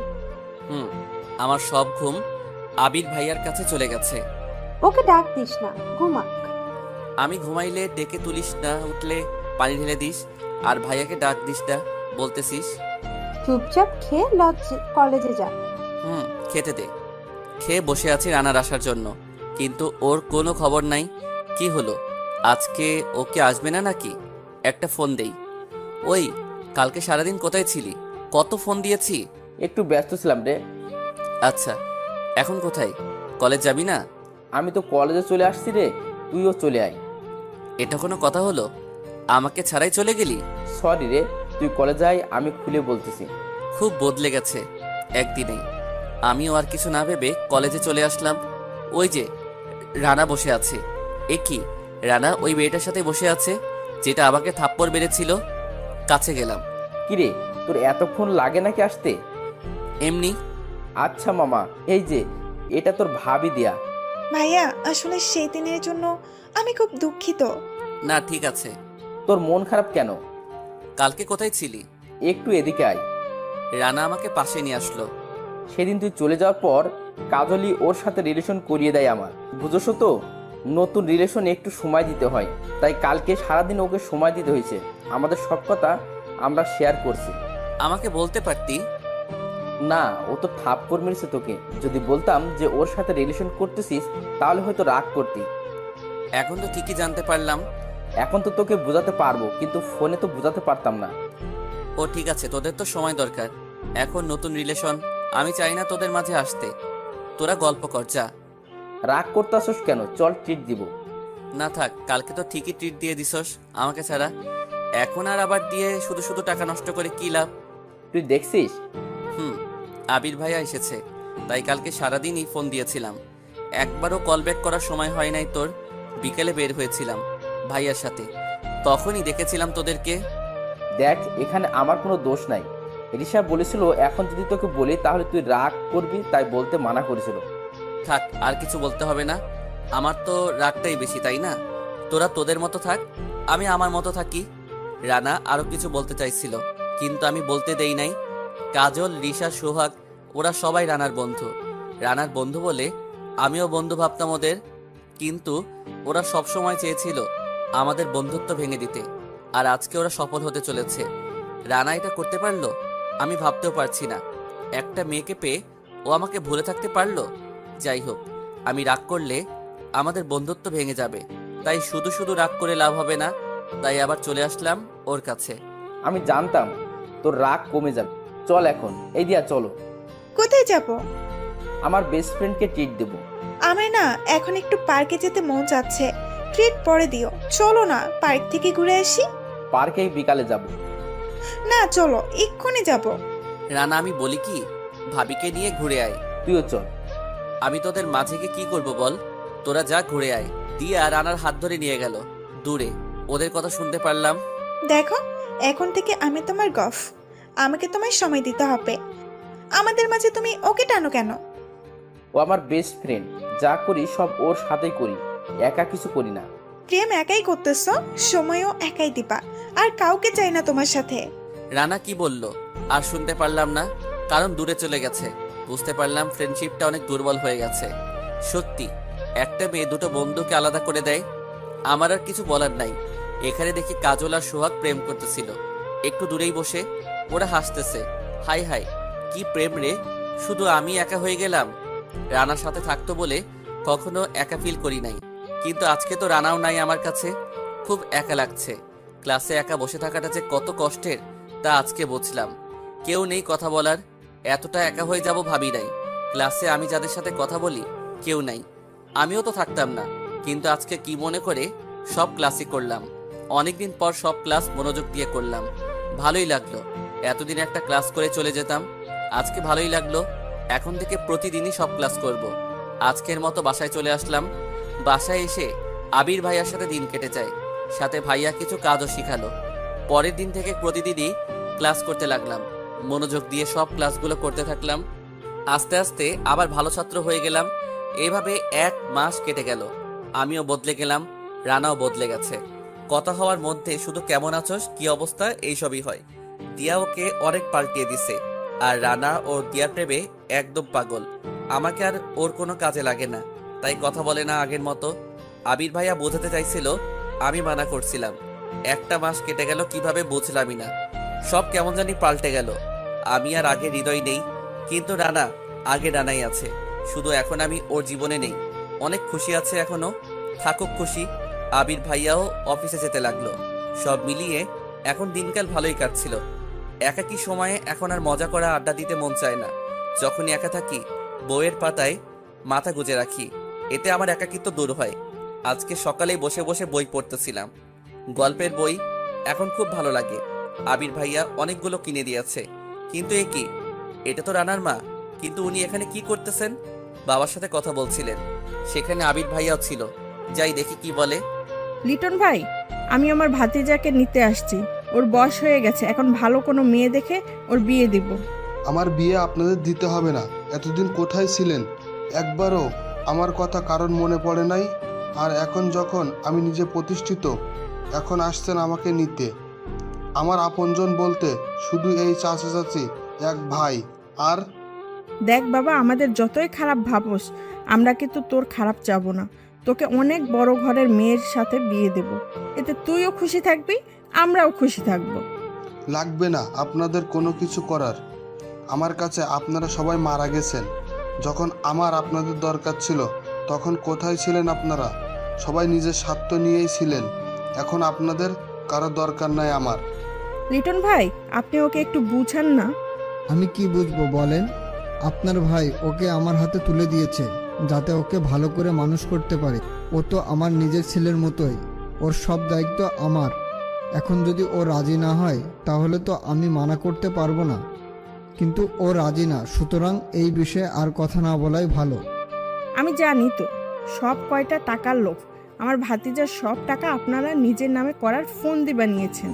আমার সব ঘুম আবির ভাইয়ার কাছে চলে গেছে। ওকে ডাক দিস না, ঘুমাক। আমি ঘুমাইলে ডেকে তুলিস না, উঠলে পানি ঢেলে দিস, আর ভাইয়াকে ডাক দিস না বলতেছিস। চুপচাপ খেয়ে কলেজে যা। খেতে দে। খেয়ে বসে আছি রানার আসার জন্য, কিন্তু ওর কোনো খবর নাই। কি হলো, আজকে ওকে আসবে না নাকি? একটা ফোন দেই। ওই, কালকে সারাদিন কোথায় ছিলি? কত ফোন দিয়েছি। একটু ব্যস্ত ছিলাম রে। আচ্ছা, এখন কোথায়? কলেজ যাবি না? আমি তো কলেজে চলে আসছি রে, তুইও চলে আয়। এটা কোনো কথা হলো? আমাকে ছাড়াই চলে গেলি? সরি রে, তুই কলেজে আয়, আমি খুলে বলতেছি। খুব বদলে গেছে একদিনেই। আমিও আর কিছু না ভেবে কলেজে চলে আসলাম। ওই যে রানা বসে আছে। এ কি, রানা ওই মেয়েটার সাথে বসে আছে যেটা আমাকে থাপ্পড় মেরেছিল। কাছে গেলাম। কিরে, তোর এতক্ষণ লাগে নাকি আসতে? এমনি। আচ্ছা মামা, এই যে এটা তোর ভাবি দিয়া। ভাইয়া, আসলে সেই দিনের জন্য আমি খুব দুঃখিত। না ঠিক আছে। তোর মন খারাপ কেন? কালকে কোথায় ছিলি? একটু এদিকে আয়। রানা আমাকে পাশে নিয়ে আসলো। সেদিন তুই চলে যাওয়ার পর কাজলি ওর সাথে রিলেশন করিয়ে দেয় আমার। বুঝছো তো, নতুন রিলেশন একটু সময় দিতে হয়। তাই কালকে সারাদিন ওকে সময় দিতে হয়েছে। আমাদের সব কথা আমরা শেয়ার করছি। আমাকে বলতে পারতি। না, ও তো থাপ্পড় মেরেছে তোকে। যদি বলতাম যে ওর সাথে রিলেশন করতেছিস তাহলে হয়তো রাগ করতি। এখন তো ঠিকই জানতে পারলাম। এখন তো তোকে বোঝাতে পারবো, কিন্তু ফোনে তো বোঝাতে পারতাম না। ও ঠিক আছে, তোদের তো সময় দরকার। এখন নতুন রিলেশন, আমি চাই না তোদের মাঝে আসতে। তোরা গল্প কর, যা। রাগ করতে আসোস কেন? চল ট্রিট দিব। না থাক, কালকে তো ঠিকই ট্রিট দিয়ে দিছস আমাকে ছাড়া। এখন আর আবার দিয়ে শুধু শুধু টাকা নষ্ট করে কি লাভ? তুই দেখছিস? আবির ভাইয়া এসেছে, তাই কালকে সারাদিনই ফোন দিয়েছিলাম। একবারও কল ব্যাক করার সময় হয় নাই তোর। বিকেলে বের হয়েছিলাম ভাইয়ার সাথে, তখনই দেখেছিলাম তোদেরকে। দেখ, এখানে আমার কোনো দোষ নাই। রিশা বলেছিল এখন যদি তোকে বলি তাহলে তুই রাগ করবি, তাই বলতে মানা করেছিল। থাক, আর কিছু বলতে হবে না। আমার তো রাগটাই বেশি, তাই না? তোরা তোদের মতো থাক, আমি আমার মতো থাকি। রানা আরো কিছু বলতে চাইছিল, কিন্তু আমি বলতে দেই নাই। কাজল, রিশা, সোহাগ ওরা সবাই রানার বন্ধু। রানার বন্ধু বলে আমিও বন্ধু ভাবতাম ওদের, কিন্তু ওরা সবসময় চেয়েছিল আমাদের বন্ধুত্ব ভেঙে দিতে, আর আজকে ওরা সফল হতে চলেছে। রানা এটা করতে পারলো? আমি ভাবতেও পারছি না। একটা মেয়েকে পেয়ে ও আমাকে ভুলে থাকতে পারলো। যাই হোক, আমি রাগ করলে আমাদের বন্ধুত্ব ভেঙে যাবে, তাই শুধু শুধু রাগ করে লাভ হবে না। তাই আবার চলে আসলাম ওর কাছে। আমি জানতাম তোর রাগ কমে যাবে। চল এখন, এই দিয়া চলো। কোথায় যাব? আমার বেস্ট ফ্রেন্ডকে ট্রিট দেবো। আমার না এখন একটু পার্কে যেতে মন যাচ্ছে, ট্রিট পরে দিও। চলো না পার্ক থেকে ঘুরে আসি। পার্কেই বিকালে যাব। না চলো, এক্ষুনি যাব। রানা, আমি বলি কি, ভাবিকে নিয়ে ঘুরে আয়। তুইও চল। আমি তোদের মাঝে গিয়ে কি করবো বল? তোরা যা ঘুরে আয়। দিয়া রানার হাত ধরে নিয়ে গেল দূরে। ওদের কথা শুনতে পারলাম। দেখো, এখন থেকে আমি তোমার গফ, আমাকে তোমায় সময় দিতে হবে। আমাদের মাঝে তুমি ওকে টানো কেন? ও আমার বেস্ট ফ্রেন্ড, যা করি সব ওর সাথেই করি, একা কিছু করি না। প্রেম একাই করতেছ, সময়ও একাই দিবা, আর কাউকে চাই না তোমার সাথে। রানা কি বলল আর শুনতে পারলাম না, কারণ দূরে চলে গেছে। বুঝতে পারলাম ফ্রেন্ডশিপটা অনেক দুর্বল হয়ে গেছে। সত্যি, একটা মেয়ে দুটো বন্ধুকে আলাদা করে দেয়। আমার আর কিছু বলার নাই। এখানে দেখি কাজল আর সোহাগ প্রেম করতেছিল একটু দূরেই বসে। ওরা হাসতেছে। হাই হাই, কি প্রেম রে! শুধু আমি একা হয়ে গেলাম। রানার সাথে থাকতো বলে কখনো একা ফিল করি নাই, কিন্তু আজকে তো রানাও নাই আমার কাছে। খুব একা লাগছে। ক্লাসে একা বসে থাকাটা যে কত কষ্টের তা আজকে বুঝলাম। কেউ নেই কথা বলার, এতটা একা হয়ে যাব ভাবি নাই। ক্লাসে আমি যাদের সাথে কথা বলি কেউ নাই। আমিও তো থাকতাম না, কিন্তু আজকে কি মনে করে সব ক্লাসই করলাম। অনেকদিন পর সব ক্লাস মনোযোগ দিয়ে করলাম, ভালোই লাগলো। এতদিন একটা ক্লাস করে চলে যেতাম, আজকে ভালোই লাগলো। এখন থেকে প্রতিদিনই সব ক্লাস করব। আজকের মতো বাসায় চলে আসলাম। বাসায় এসে আবির ভাইয়ার সাথে দিন কেটে যায়, সাথে ভাইয়া কিছু কাজও শিখালো। পরের দিন থেকে প্রতিদিনই ক্লাস করতে লাগলাম, মনোযোগ দিয়ে সব ক্লাসগুলো করতে থাকলাম। আস্তে আস্তে আবার ভালো ছাত্র হয়ে গেলাম। এইভাবে 1 মাস কেটে গেল। আমিও বদলে গেলাম, রানাও বদলে গেছে। কথা হওয়ার মধ্যে শুধু কেমন আছোস, কি অবস্থা, এইসবই হয়। দিয়া ওকে অনেক পাল্টিয়ে দিছে, আর রানা ও দিয়ার প্রেমে একদম পাগল। আমাকে আর ওর কোনো কাজে লাগে না, তাই কথা বলে না আগের মতো। আবির ভাইয়া বোঝাতে চাইছিল, আমি মানা করছিলাম। 1 মাস কেটে গেল, কিভাবে বুঝলামই না। সব কেমন জানি পাল্টে গেল। আমি আর আগে হৃদয় নেই, কিন্তু রানা আগে রানাই আছে। শুধু এখন আমি ওর জীবনে নেই। অনেক খুশি আছে এখনো, থাকুক খুশি। আবির ভাইয়াও অফিসে যেতে লাগলো। সব মিলিয়ে এখন দিনকাল ভালোই কাটছিল। একাকী সময়ে এখন আর মজা করা, আড্ডা দিতে মন চায় না। যখনই একা থাকি বইয়ের পাতায় মাথা গুজে রাখি, এতে আমার একাকিত্ব দূর হয়। আজকে সকালেই বসে বসে বই পড়তেছিলাম, গল্পের বই। এখন খুব ভালো লাগে। আবির ভাইয়া অনেকগুলো কিনে দিয়েছে। কিন্তু এ কি, এটা তো রানার মা। কিন্তু উনি এখানে কি করতেছেন? বাবার সাথে কথা বলছিলেন, সেখানে আবির ভাইয়াও ছিল। যাই দেখি কি বলে। লিটন ভাই, আমি আমার ভাতিজাকে নিতে আসছি। ওর বয়স হয়ে গেছে, এখন ভালো কোনো মেয়ে দেখে ওর বিয়ে দিব। আমার বিয়ে আপনাদের দিতে হবে না। এতদিন কোথায় ছিলেন? একবারও আমার কথা কারণ মনে পড়ে নাই। আর এখন যখন আমি নিজে প্রতিষ্ঠিত, এখন আসছেন আমাকে নিতে। আমার আপনজন বলতে শুধু এই চাচা চাচি, এক ভাই। আর দেখ বাবা, আমাদের যতই খারাপ ভাবোস, আমরা কিন্তু তোর খারাপ যাব না। তোকে অনেক বড় ঘরের মেয়ের সাথে বিয়ে দেব। এতে তুইও খুশি থাকবি, আমরাও খুশি থাকব। লাগবে না আপনাদের কোনো কিছু করার। আমার কাছে আপনারা সবাই মারা গেছেন। যখন আমার আপনাদের দরকার ছিল, তখন কোথায় ছিলেন আপনারা? সবাই নিজের স্বার্থ নিয়েই ছিলেন। এখন আপনাদের কারো দরকার নাই আমার। লিটন ভাই, আপনি ওকে একটু বুঝান না। আমি কি বুঝবো বলেন? আপনার ভাই ওকে আমার হাতে তুলে দিয়েছে, যাতে ওকে ভালো করে মানুষ করতে পারে। ও তো আমার নিজের ছেলের মতোই, ওর সব দায়িত্ব আমার। এখন যদি ও রাজি না হয়, তাহলে তো আমি মানা করতে পারবো না। কিন্তু ও রাজি না, সুতরাং এই বিষয়ে আর কথা না বলাই ভালো। আমি জানি তো সব কয়টা টাকার লোভ। আমার ভাতিজার সব টাকা আপনারা নিজের নামে করার ফন্দি বানিয়েছেন।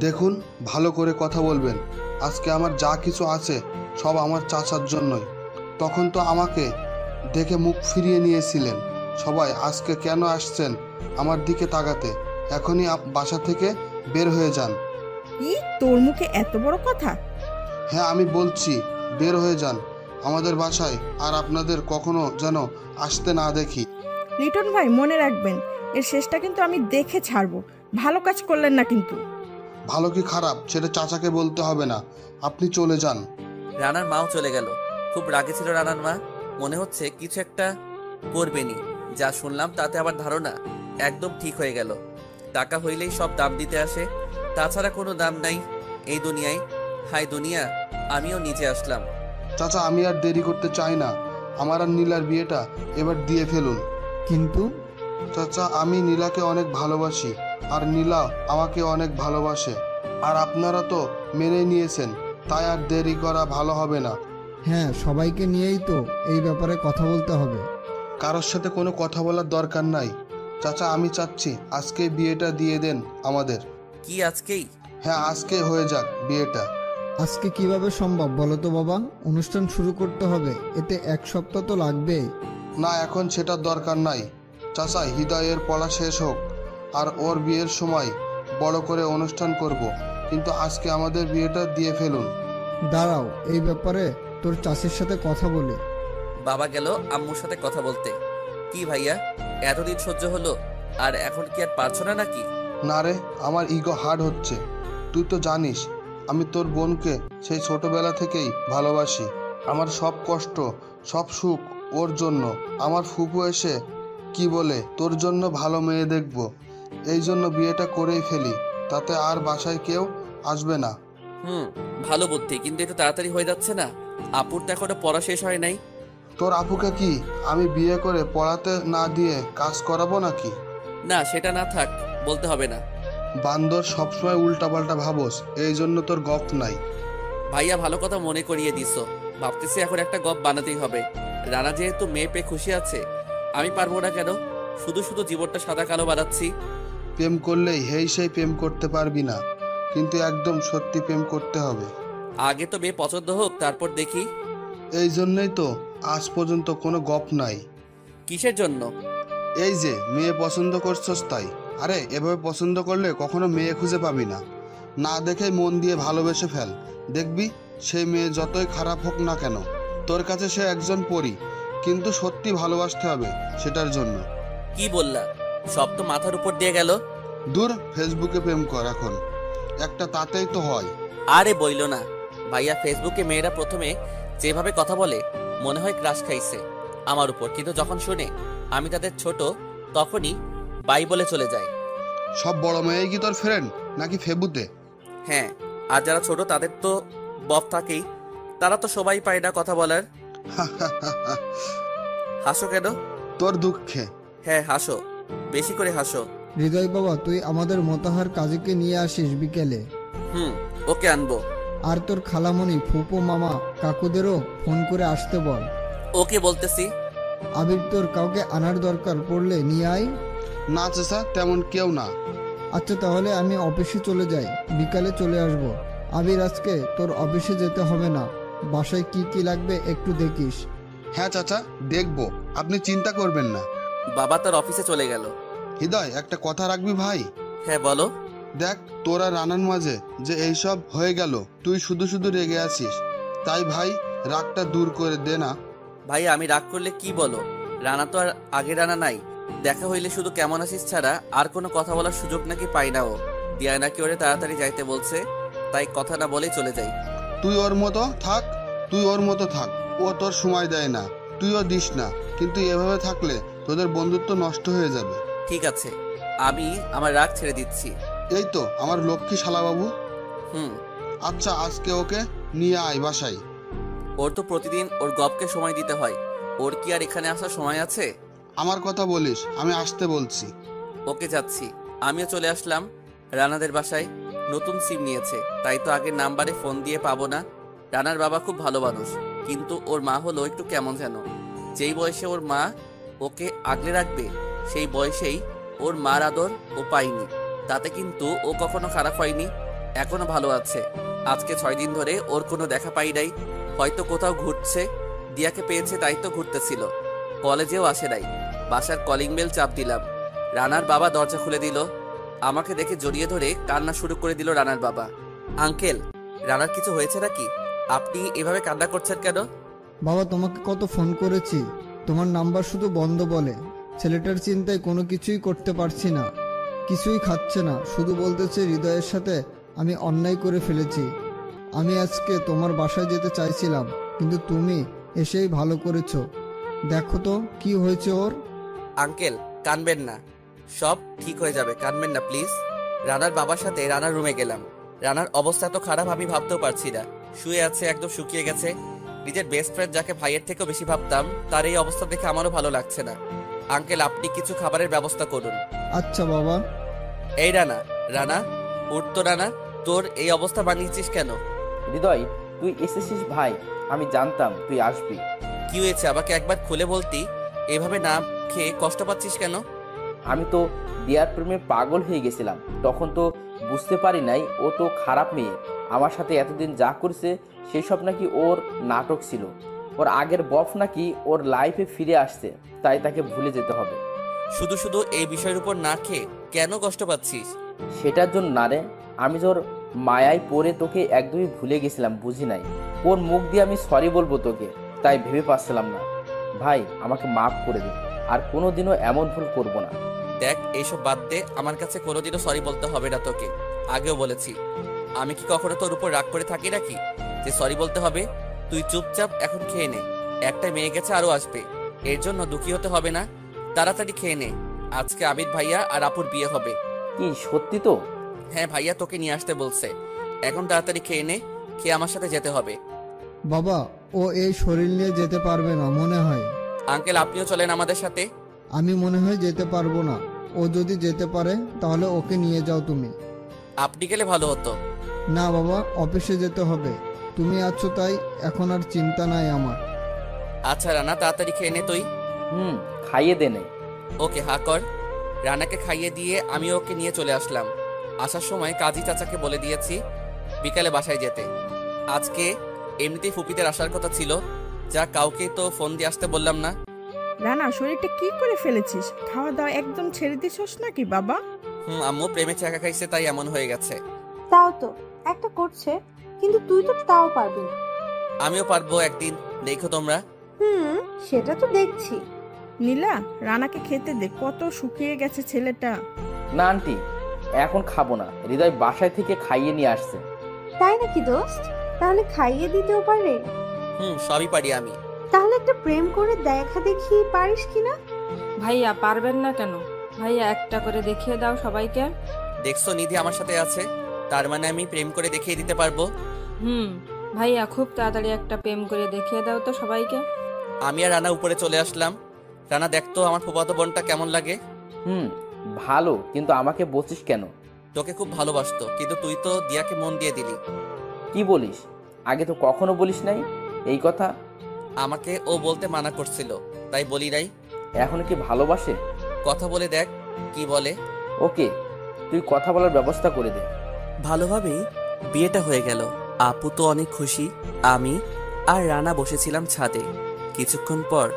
দেখুন, ভালো করে কথা বলবেন। আজকে আমার যা কিছু আছে সব আমার চাচার জন্যই। তখন তো আমাকে দেখে মুখ ফিরিয়ে নিয়েছিলেন সবাই। আজকে কেন আসছেন আমার দিকে তাকাতে? এখনই বাসা থেকে বের হয়ে যান। কি, তোর মুখে এত বড় কথা? হ্যাঁ, আমি বলছি বের হয়ে যান আমাদের বাসায়, আর আপনাদের কখনো যেন আসতে না দেখি। লিটন ভাই মনে রাখবেন, এর শেষটা কিন্তু আমি দেখে ছাড়বো। ভালো কাজ করলেন না কিন্তু। ভালো কি খারাপ সেটা চাচাকে বলতে হবে না, আপনি চলে যান। রানার মাও চলে গেল। খুব রাগে ছিল রানার মা, মনে হচ্ছে কিছু একটা করবেনি। যা শুনলাম তাতে আবার ধারণা একদম ঠিক হয়ে গেল। টাকা হইলেই সব দাম দিতে আসে, তাছাড়া কোনো দাম নাই এই দুনিয়ায়। হাই দুনিয়া, আমিও নিচে আসলাম। চাচা আমি আর দেরি করতে চাই না, আমার আর নীলার বিয়েটা এবার দিয়ে ফেলুন। কিন্তু চাচা আমি নীলাকে অনেক ভালোবাসি, আর নীলা আমাকে অনেক ভালোবাসে, আর আপনারা তো মেনে নিয়েছেন, তাই আর দেরি করা ভালো হবে না। হ্যাঁ, সবাইকে নিয়েই তো এই ব্যাপারে কথা বলতে হবে। কারোর সাথে কোনো কথা বলার দরকার নাই। চাচা আমি চাচ্ছি আজকে বিয়েটা দিয়ে দেন আমাদের। কি আজকেই? হ্যাঁ আজকে হয়ে যাক বিয়েটা। আজকে কিভাবে সম্ভব বলো তো বাবা? অনুষ্ঠান শুরু করতে হবে, এতে 1 সপ্তাহ তো লাগবেই। না এখন সেটার দরকার নাই চাচা, হৃদয়ের পড়া শেষ হোক, আর ওর বিয়ের সময় বড় করে অনুষ্ঠান করব, কিন্তু আজকে আমাদের বিয়েটা দিয়ে ফেলুন। দাঁড়াও, এই ব্যাপারে তোর চাষির সাথে কথা বলি। বাবা গেল আম্মুর সাথে কথা বলতে। কি ভাইয়া, এতদিন সহ্য হলো, আর এখন কি আর পারছো না নাকি? না রে, আমার ইগো হার্ড হচ্ছে। তুই তো জানিস আমি তোর বোনকে সেই ছোটবেলা থেকেই ভালোবাসি। আমার সব কষ্ট সব সুখ ওর জন্য। আমার ফুপু এসে কি বলে তোর জন্য ভালো মেয়ে দেখব, এই জন্য বিয়েটা করেই ফেলি, তাতে আর বাসায় কেউ আসবে না। ভালো বুদ্ধি, কিন্তু একটু তাড়াতাড়ি হয়ে যাচ্ছে না? আপুর তো এখনো পড়া শেষ হয় নাই। তোর আপুকে কি আমি বিয়ে করে পড়াতে না দিয়ে কাজ করাবো নাকি? না সেটা না থাক, বলতে হবে না। বান্দর সবসময় উল্টাপাল্টা ভাবস, এই জন্য তোর গপ নাই। ভাইয়া ভালো কথা মনে করিয়ে দিছো। ভাবতেছি এখন একটা গপ বানাতেই হবে। রানা যেহেতু মেয়ে পেয়ে খুশি আছে, আমি পারবো না কেন? শুধু শুধু জীবনটা সাদা কালো বানাচ্ছি। প্রেম করলেই হেই সেই প্রেম করতে পারবি না, কিন্তু একদম সত্যি প্রেম করতে হবে। আগে তো মেয়ে পছন্দ হোক, তারপর দেখি। এই জন্যই তো আজ পর্যন্ত কোনো গপ নাই। কিসের জন্য? এই যে মেয়ে পছন্দ করছস তাই। আরে এভাবে পছন্দ করলে কখনো মেয়ে খুঁজে পাবি না, না দেখে মন দিয়ে ভালোবেসে ফেল, দেখবি সেই মেয়ে যতই খারাপ হোক না কেন তোর কাছে সে একজন পরী, কিন্তু সত্যি ভালোবাসতে হবে সেটার জন্য। কি বললা? সব তো মাথার উপর দিয়ে গেল। দূর, ফেসবুকে প্রেম কর এখন একটা, তাতেই তো হয়। আরে বইলো না ভাইয়া, ফেসবুকে মেয়েরা প্রথমে যেভাবে কথা বলে মনে হয় ক্রাশ খাইছে আমার উপর, কিন্তু যখন শুনে আমি তাদের ছোট তখনই বাই বলে চলে যায়। সব বড় মেয়ে কি তোর ফ্রেন্ড নাকি ফেবুতে? হ্যাঁ, আর যারা ছোট তাদের তো বফ থাকেই, তারা তো সবাই পায় না কথা বলার। হাসো কেন? তোর দুঃখে। হ্যাঁ হাসো, বেশি করে হাসো। হৃদয় বাবা, তুই আমাদের মতাহার কাজীকে নিয়ে আসিস বিকেলে। ওকে আনবো। আর তোর খালামণি ফুপো মামা কাকুদেরও ফোন করে আসতে বল। ওকে বলতেছি। আবির, তোর কাউকে আনার দরকার পড়লে নিয়ে আয়। না চাচা, তেমন কেউ না। আচ্ছা তাহলে আমি অফিসে চলে যাই, বিকালে চলে আসব। আবির, আজকে তোর অফিসে যেতে হবে না, বাসায় কি কি লাগবে একটু দেখিস। হ্যাঁ চাচা দেখবো, আপনি চিন্তা করবেন না। বাবা তার অফিসে চলে গেল। হৃদয় একটা কথা রাখবি ভাই? হ্যাঁ বলো। দেখ তোরা রানার মাঝে যে এইসব হয়ে গেল, তুই শুধু শুধু রেগে আছিস, তাই ভাই রাগটা দূর করে দে না। ভাই আমি রাগ করলে কি বলো? রানা তো আর আগে রানা নাই। দেখা হইলে শুধু কেমন আছিস ছাড়া আর কোনো কথা বলার সুযোগ নাকি পাই না ও। দিয়া নাকি ওরে তাড়াতাড়ি যাইতে বলছে, তাই কথা না বলেই চলে যাই। তুই ওর মতো থাক, তুই ওর মতো থাক, ও তোর সময় দেয় না, তুইও দিস না, কিন্তু এভাবে থাকলে তোদের বন্ধুত্ব নষ্ট হয়ে যাবে। ঠিক আছে, আমি আমার রাগ ছেড়ে দিচ্ছি। এই তো আমার লক্ষ্মী শালাবাবু। আচ্ছা আজকে ওকে নিয়ে আয় বাসায়। ওর তো প্রতিদিন ওর গপকে সময় দিতে হয়, ওর কি আর এখানে আসার সময় আছে? আমার কথা বলিস, আমি আসতে বলছি। ওকে যাচ্ছি। আমিও চলে আসলাম রানাদের বাসায়। নতুন সিম নিয়েছে, তাই তো আগের নাম্বারে ফোন দিয়ে পাবো না। রানার বাবা খুব ভালো মানুষ, কিন্তু ওর মা হলো একটু কেমন যেন। যেই বয়সে ওর মা ওকে আগলে রাখবে, সেই বয়সেই ওর মার আদর ও পায়নি। তাতে কিন্তু ও কখনো খারাপ হয়নি, এখনো ভালো আছে। আজকে 6 দিন ধরে ওর কোনো দেখা পাই নাই, হয়তো কোথাও ঘুরছে। দিয়াকে পেয়েছে তাই তো ঘুরতেছিল, কলেজেও আসে নাই। বাসার কলিং বেল চাপ দিলাম, রানার বাবা দরজা খুলে দিল। আমাকে দেখে জড়িয়ে ধরে কান্না শুরু করে দিল রানার বাবা। আঙ্কেল, রানার কিছু হয়েছে নাকি? আপনি এভাবে কান্না করছেন কেন? বাবা, তোমাকে কত ফোন করেছি, তোমার নাম্বার শুধু বন্ধ বলে। ছেলেটার চিন্তায় কোনো কিছুই করতে পারছি না, কিছুই খাচ্ছে না, শুধু বলতেছে হৃদয়ের সাথে আমি অন্যায় করে ফেলেছি। আমি আজকে তোমার বাসায় যেতে চাইছিলাম, কিন্তু তুমি এসেই ভালো করেছো। দেখো তো কি হয়েছে ওর। আঙ্কেল কানবেন না, সব ঠিক হয়ে যাবে, কানবেন না প্লিজ। রানার বাবার সাথে রানার রুমে গেলাম। রানার অবস্থা তো খারাপ আমি ভাবতেও পারছি না, শুয়ে আছে, একদম শুকিয়ে গেছে। নিজের বেস্ট ফ্রেন্ড যাকে ভাইয়ের থেকেও বেশি ভাবতাম, তার এই অবস্থা দেখে আমারও ভালো লাগছে না। আঙ্কেল আপনি কিছু খাবারের ব্যবস্থা করুন। আচ্ছা বাবা। এই রানা, রানা উঠতো। রানা, তোর এই অবস্থা বানিয়েছিস কেন? হৃদয়, তুই এসেছিস ভাই, আমি জানতাম তুই আসবি। কি হয়েছে আমাকে একবার খুলে বলতি? এভাবে না খেয়ে কষ্ট পাচ্ছিস কেন? আমি তো দিয়ার প্রেমে পাগল হয়ে গেছিলাম, তখন তো বুঝতে পারি নাই ও তো খারাপ মেয়ে। আমার সাথে এতদিন যা করছে সেই সব নাকি ওর নাটক ছিল। ওর আগের বফ নাকি ওর লাইফে ফিরে আসছে, তাই তাকে ভুলে যেতে হবে। শুধু শুধু এই বিষয়ের উপর না খেয়ে কেন কষ্ট পাচ্ছিস? সেটার জন্য না রে, আমি তোর মায়ায় পড়ে তোকে একদমই ভুলে গেছিলাম, বুঝি নাই ওর মুখ দিয়ে আমি সরি বলবো তোকে, তাই ভেবে পাচ্ছিলাম না। ভাই আমাকে মাফ করে দে, আর কোনোদিনও এমন ভুল করব না। দেখ এইসব বাদ দে, আমার কাছে কোনোদিনও সরি বলতে হবে না তোকে, আগেও বলেছি। আমি কি কখনো তোর উপর রাগ করে থাকি নাকি যে সরি বলতে হবে? তুই চুপচাপ এখন খেয়ে নে, একটা মেয়ে গেছে আরো আসবে, এর জন্য দুঃখী হতে হবে না। তাড়াতাড়ি খেয়ে নে, আজকে আবির ভাইয়া আর আপুর বিয়ে হবে। কি সত্যি তো? হ্যাঁ ভাইয়া তোকে নিয়ে আসতে বলছে, এখন তাড়াতাড়ি খেয়ে নে, খেয়ে আমার সাথে যেতে হবে। বাবা, ও এই শরীর নিয়ে যেতে পারবে না মনে হয়। আঙ্কেল আপনিও চলেন আমাদের সাথে। আমি মনে হয় যেতে পারবো না। ও যদি যেতে পারে তাহলে ওকে নিয়ে যাও তুমি। আপনি গেলে ভালো হতো। না বাবা, অফিসে যেতে হবে, তুমি আছো তাই এখন আর চিন্তা নাই আমার। আচ্ছা রানা, তাড়াতাড়ি খেয়ে নে তুই। খাইয়ে দে নে। ওকে হা কর। রানাকে খাইয়ে দিয়ে আমি ওকে নিয়ে চলে আসলাম। আসার সময় কাজী চাচাকে বলে দিয়েছি বিকালে বাসায় যেতে। আজকে এমনিতেই ফুপিদের আসার কথা ছিল, যা কাউকে তো ফোন দিয়ে আসতে বললাম না। রানা, শরীরটা কি করে ফেলেছিস? খাওয়া দাওয়া একদম ছেড়ে দিছস নাকি বাবা? আম্মু প্রেমে চাকা খাইছে তাই এমন হয়ে গেছে। তাও তো একটা করছে, কিন্তু তুই তো তাও পারবি না। আমিও পারবো একদিন, দেখো তোমরা। সেটা তো দেখছি। নীলা, রানাকে খেতে দে, কত শুকিয়ে গেছে ছেলেটা। না আন্টি, এখন খাবো না, হৃদয় বাসায় থেকে খাইয়ে নিয়ে আসছে। তাই নাকি দোস্ত? তাহলে খাইয়ে দিতেও পারে? সবই পারি আমি। তাহলে একটা প্রেম করে দেখা দেখি পারিস কিনা। ভাইয়া পারবেন না কেন? ভাইয়া একটা করে দেখিয়ে দাও সবাইকে। দেখছো নিধি আমার সাথে আছে, তার মানে আমি প্রেম করে দেখিয়ে দিতে পারবো। ভাইয়া খুব তাড়াতাড়ি একটা প্রেম করে দেখিয়ে দাও তো সবাইকে। আমি আর রানা উপরে চলে আসলাম। রানা দেখতো আমার ফুফাতো বোনটা কেমন লাগে। ভালো, কিন্তু আমাকে বলছিস কেন? তোকে খুব ভালোবাসতো, কিন্তু তুই তো দিয়াকে মন দিয়ে দিলি। কি বলিস? আগে তো কখনো বলিস নাই এই কথা। আমাকে ও বলতে মানা করছিল, তাই বলি নাই। এখন কি ভালোবাসে? কথা বলে দেখ কি বলে। ওকে, তুই কথা বলার ব্যবস্থা করে দে। ভালোভাবেই বিয়েটা হয়ে গেল। আপু তো অনেক খুশি। আমি আর রানা বসেছিলাম ছাদে। কিছুক্ষণ পর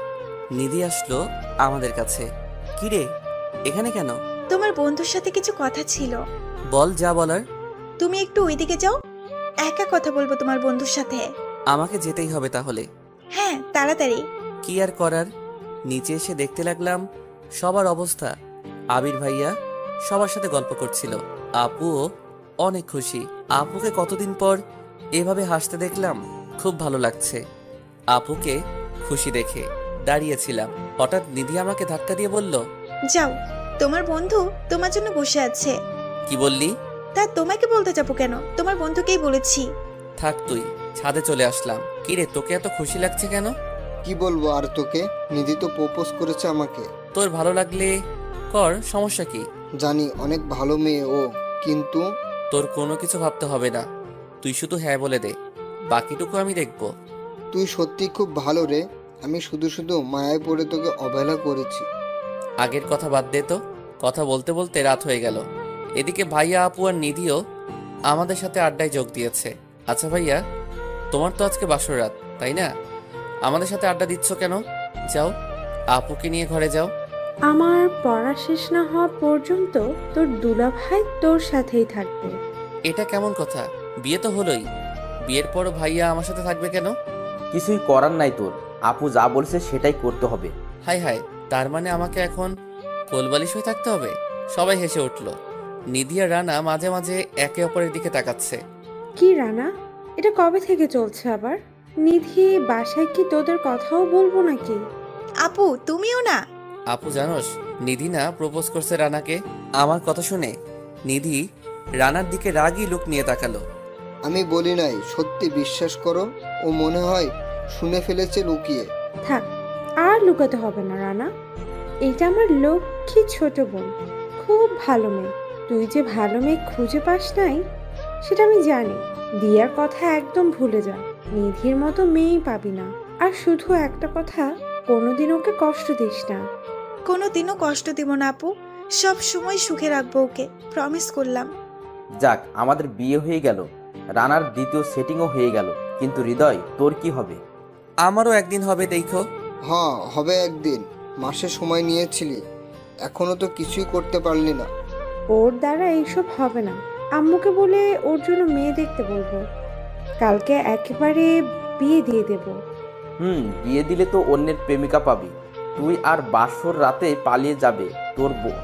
নিধি আসলো আমাদের কাছে। কিরে, এখানে কেন? তোমার বন্ধুর সাথে কিছু কথা ছিল। বল, যা বলার। তুমি একটু ওইদিকে যাও, একা কথা বলবো তোমার বন্ধুর সাথে। আমাকে যেতেই হবে তাহলে? হ্যাঁ তাড়াতাড়ি। কি আর করার, নিচে এসে দেখতে লাগলাম সবার অবস্থা। আবির ভাইয়া সবার সাথে গল্প করছিল। আপুও অনেক খুশি। আপুকে কতদিন পর এভাবে হাসতে দেখলাম, খুব ভালো লাগছে। আপুকে খুশি দেখে দাঁড়িয়েছিলাম, হঠাৎ নিধি আমাকে ধাক্কা দিয়ে বলল, যাও, তোমার বন্ধু তোমার জন্য বসে আছে। কি বললি? তা তোমাকে বলতে যাবো কেন, তোমার বন্ধুকেই বলেছি। থাক তুই। ছাদে চলে আসলাম। কিরে, তোকে এত খুশি লাগছে কেন? কি বলবো আর তোকে, নিধি তো প্রপোজ করেছে আমাকে। তোর ভালো লাগলে কর, সমস্যা কি? জানি অনেক ভালো মেয়ে ও, কিন্তু তোর কোনো কিছু ভাবতে হবে না, তুই শুধু হ্যাঁ বলে দে, বাকিটুকু আমি দেখব। তুই সত্যি খুব ভালো রে, আমি শুধু শুধু মায়ায় পড়ে তোকে অবহেলা করেছি। আগের কথা বাদ দে তো। কথা বলতে বলতে রাত হয়ে গেল। এদিকে ভাইয়া, আপু আর নিধিও আমাদের সাথে আড্ডায় যোগ দিয়েছে। আচ্ছা ভাইয়া, তোমার তো আজকে বাসর রাত, তাই না? আমাদের সাথে আড্ডা দিচ্ছ কেন? যাও, আপুকে নিয়ে ঘরে যাও। আমার পড়া শেষ না হওয়া পর্যন্ত তোর দুলাভাই তোর সাথেই থাকবে। এটা কেমন কথা? বিয়ে তো হলোই, বিয়ের পরও ভাইয়া আমার সাথে থাকবে কেন? কিছুই করার নাই তোর, আপু যা বলছে সেটাই করতে হবে। হাই হাই, তার মানে আমাকে এখন কোলবালিশ হয়ে থাকতে হবে? সবাই হেসে উঠল। নিধি আর রানা মাঝে মাঝে একে অপরের দিকে তাকাচ্ছে। কি রানা, এটা কবে থেকে চলছে আবার? নিধি, বাসায় কি তোদের কথাও বলবো নাকি? আপু তুমিও না? আপু জানোস, নিধি না প্রপোজ করছে রানাকে। আমার কথা শুনে নিধি রানার দিকে রাগী লুক নিয়ে তাকালো। আমি বলি নাই, সত্যি বিশ্বাস করো, ও মনে হয় শুনে ফেলেছে লুকিয়ে। থাক, আর লুকাতে হবে না রানা। এটা আমার লক্ষ্মী ছোট বোন, খুব ভালো মেয়ে। তুই যে ভালো মেয়ে খুঁজে পাস নাই সেটা আমি জানি। দিয়ার কথা একদম ভুলে যা, নিধির মতো মেয়েই পাবি না। আর শুধু একটা কথা, কোনোদিন ওকে কষ্ট দিস না। কোনোদিনও কষ্ট দিব না আপু, সব সময় সুখে রাখবো ওকে, প্রমিস করলাম। যাক, আমাদের বিয়ে হয়ে গেল, রানার দ্বিতীয় সেটিংও হয়ে গেল, কিন্তু হৃদয়, তোর কি হবে? আমারও একদিন হবে, দেখো। হ্যাঁ, হবে একদিন। মাসে সময় নিয়েছিলি, এখনো তো কিছুই করতে পারলি না। ওর দ্বারা এইসব হবে না। আম্মুকে বলে ওর জন্য মেয়ে দেখতে বলবো। কালকে একেবারে বিয়ে দিয়ে দেব। বিয়ে দিলে তো অন্যের প্রেমিকা পাবি তুই, আর বাসর রাতে পালিয়ে যাবে তোর বউ।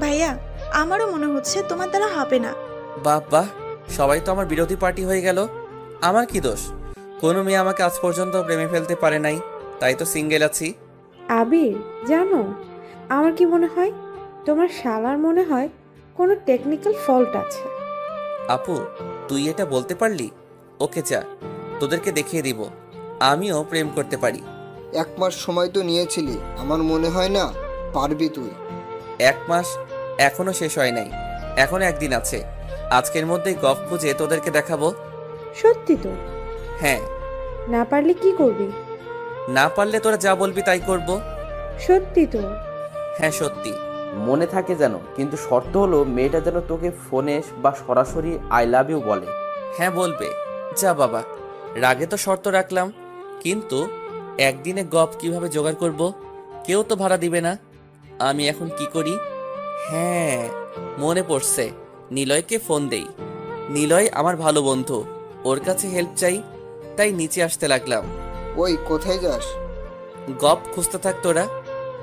ভাইয়া, আমারও মনে হচ্ছে তোমার দ্বারা হবে না। বাহ বাহ, সবাই তো আমার বিরোধী পার্টি হয়ে গেল। আমার কি দোষ? কোনো মেয়ে আমাকে আজ পর্যন্ত প্রেমে ফেলতে পারে নাই, তাই তো সিঙ্গেল আছি। আবির, জানো আমার কি মনে হয়? তোমার শালার মনে হয় কোনো টেকনিক্যাল ফল্ট আছে। আপু, তুই এটা বলতে পারলি? ওকে যা, তোদেরকে দেখিয়ে দিব আমিও প্রেম করতে পারি। 1 মাস সময় তো নিয়েছিলি, আমার মনে হয় না পারবি তুই। 1 মাস এখনো শেষ হয় নাই, এখনো একদিন আছে। আজকের মধ্যেই গফ খুঁজে তোদেরকে দেখাবো। সত্যি তো? হ্যাঁ। না পারলে কি করবি? না পারলে তোরা যা বলবি তাই করব। সত্যি তো? হ্যাঁ সত্যি। মনে থাকে যেন, কিন্তু শর্ত হলো মেয়েটা যেন তোকে ফোনে বা সরাসরি আই লাভ ইউ বলে। হ্যাঁ বলবে। যা বাবা, রাগে তো শর্ত রাখলাম, কিন্তু একদিনে গপ কিভাবে জোগাড় করব? কেউ তো ভাড়া দিবে না। আমি এখন কি করি? হ্যাঁ, মনে পড়ছে, নিলয়কে ফোন দেই। নিলয় আমার ভালো বন্ধু, ওর কাছে হেল্প চাই, তাই নিচে আসতে লাগলাম। ওই কোথায় যাস? গপ খুঁজতে থাক তোরা।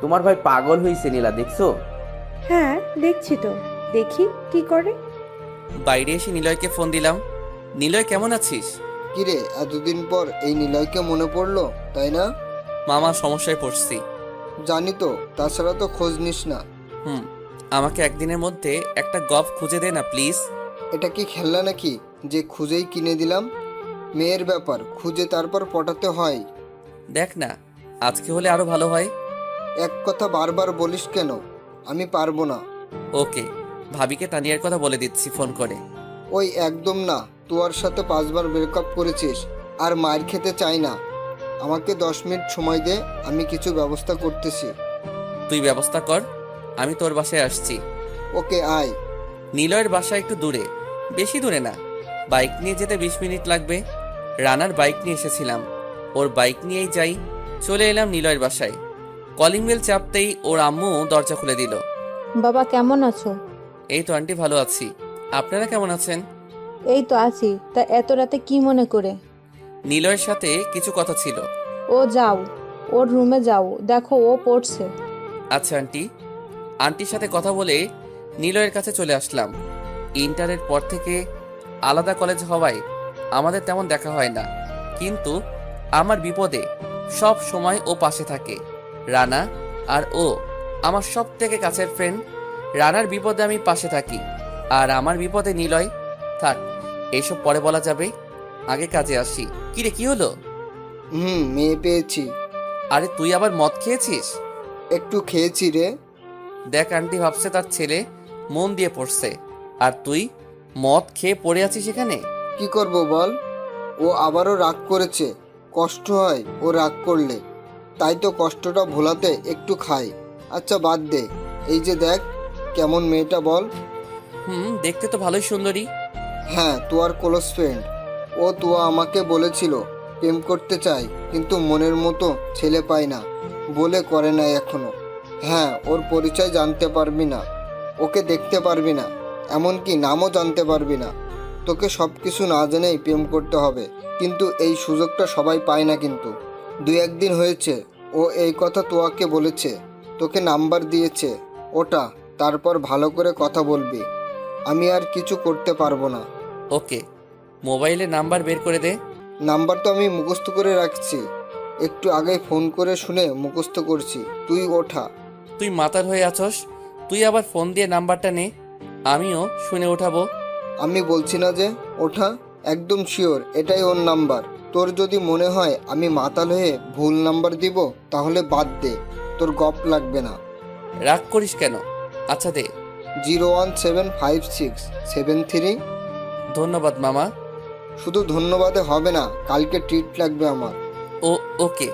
তোমার ভাই পাগল হয়েছে নীলা, দেখছো? হ্যাঁ দেখছি তো, দেখি কি করে। বাইরে এসে নিলয়কে ফোন দিলাম। নিলয়, কেমন আছিস? কিরে, এতদিন পর এই নিলয়কে মনে পড়লো, তাই না? মামা, সমস্যায় পড়ছি। জানি তো, তাছাড়া তো খোঁজ নিস না। আমাকে একদিনের মধ্যে একটা গপ খুঁজে দে না প্লিজ। এটা কি খেলনা নাকি যে খুঁজেই কিনে দিলাম? মেয়ের ব্যাপার, খুঁজে তারপর পটাতে হয়। দেখ না, আজকে হলে আরো ভালো হয়। এক কথা বারবার বলিস কেন? আমি পারবো না। ওকে, ভাবিকে তানিয়ার কথা বলে দিচ্ছি ফোন করে। ওই একদম না, তোর সাথে 5 বার ব্রেকআপ করেছিস, আর মার খেতে চাই না। আমাকে 10 মিনিট সময় দে, আমি কিছু ব্যবস্থা করতেছি। তুই ব্যবস্থা কর, আমি তোর বাসায় আসছি। ওকে, আয়। নিলয়ের বাসা একটু দূরে, বেশি দূরে না, বাইক নিয়ে যেতে 20 মিনিট লাগবে। রানার বাইক নিয়ে এসেছিলাম, ওর বাইক নিয়েই যাই। চলে এলাম নিলয়ের বাসায়। কলিং বেল চাপতেই ওর আম্মু দরজা খুলে দিল। বাবা কেমন আছো? এই তো আন্টি, ভালো আছি। আপনারা কেমন আছেন? এই তো আছি। তা এত রাতে কি মনে করে? নিলয়ের সাথে কিছু কথা ছিল। ও যাও, ওর রুমে যাও, দেখো ও পড়ছে। আচ্ছা আন্টি। আন্টির সাথে কথা বলে নিলয়ের কাছে চলে আসলাম। ইন্টারের পর থেকে আলাদা কলেজ হওয়ায় আমাদের তেমন দেখা হয় না, কিন্তু আমার বিপদে সব সময় ও পাশে থাকে। রানা আর ও আমার সব থেকে কাছের ফ্রেন্ড। রানার বিপদে আমি পাশে থাকি, আর আমার বিপদে নিলয়। থাক, এইসব পরে বলা যাবে, আগে কাজে আসি। কিরে, কি হলো? মেয়ে পেয়েছি। আরে তুই আবার মদ খেয়েছিস? একটু খেয়েছি রে। দেখ, আন্টি ভাবছে তার ছেলে মন দিয়ে পড়ছে, আর তুই মদ খেয়ে পড়ে আছিস এখানে। কি করব বল, ও আবারও রাগ করেছে। কষ্ট হয় ও রাগ করলে, তাই তো কষ্টটা ভোলাতে একটু খাই। আচ্ছা বাদ দে, এই যে দেখ কেমন মেয়েটা বল। দেখতে তো ভালোই সুন্দরী। হ্যাঁ, তোর ক্লোজ ফ্রেন্ড। ও তুয়া আমাকে বলেছিল প্রেম করতে চাই, কিন্তু মনের মতো ছেলে পায় না বলে করে না এখনো। হ্যাঁ, ওর পরিচয় জানতে পারবি না, ওকে দেখতে পারবি না, এমনকি নামও জানতে পারবি না। তোকে সব কিছু না জেনেই প্রেম করতে হবে, কিন্তু এই সুযোগটা সবাই পায় না। কিন্তু 2-1 দিন হয়েছে ও এই কথা তোয়াকে বলেছে। তোকে নাম্বার দিয়েছে, ওটা, তারপর ভালো করে কথা বলবি। আমি আর কিছু করতে পারবো না। ওকে, মোবাইলে নাম্বার বের করে দে। নাম্বার তো আমি মুখস্থ করে রাখছি, একটু আগে ফোন করে শুনে মুখস্থ করছি। তুই ওঠা। তুই মাতার হয়ে আছস, তুই আবার ফোন দিয়ে নাম্বারটা নে, আমিও শুনে ওঠাবো। আমি বলছি না যে ওঠা, একদম শিওর এটাই ওর নাম্বার। তোর যদি মনে হয় আমি মাতাল হয়ে ভুল নাম্বার দিব তাহলে বাদ দে, তোর গপ লাগবে না। রাগ করিস কেন? আচ্ছা দে। 0175673। ধন্যবাদ মামা। শুধু ধন্যবাদে হবে না, কালকে ট্রিট লাগবে আমার। ওকে,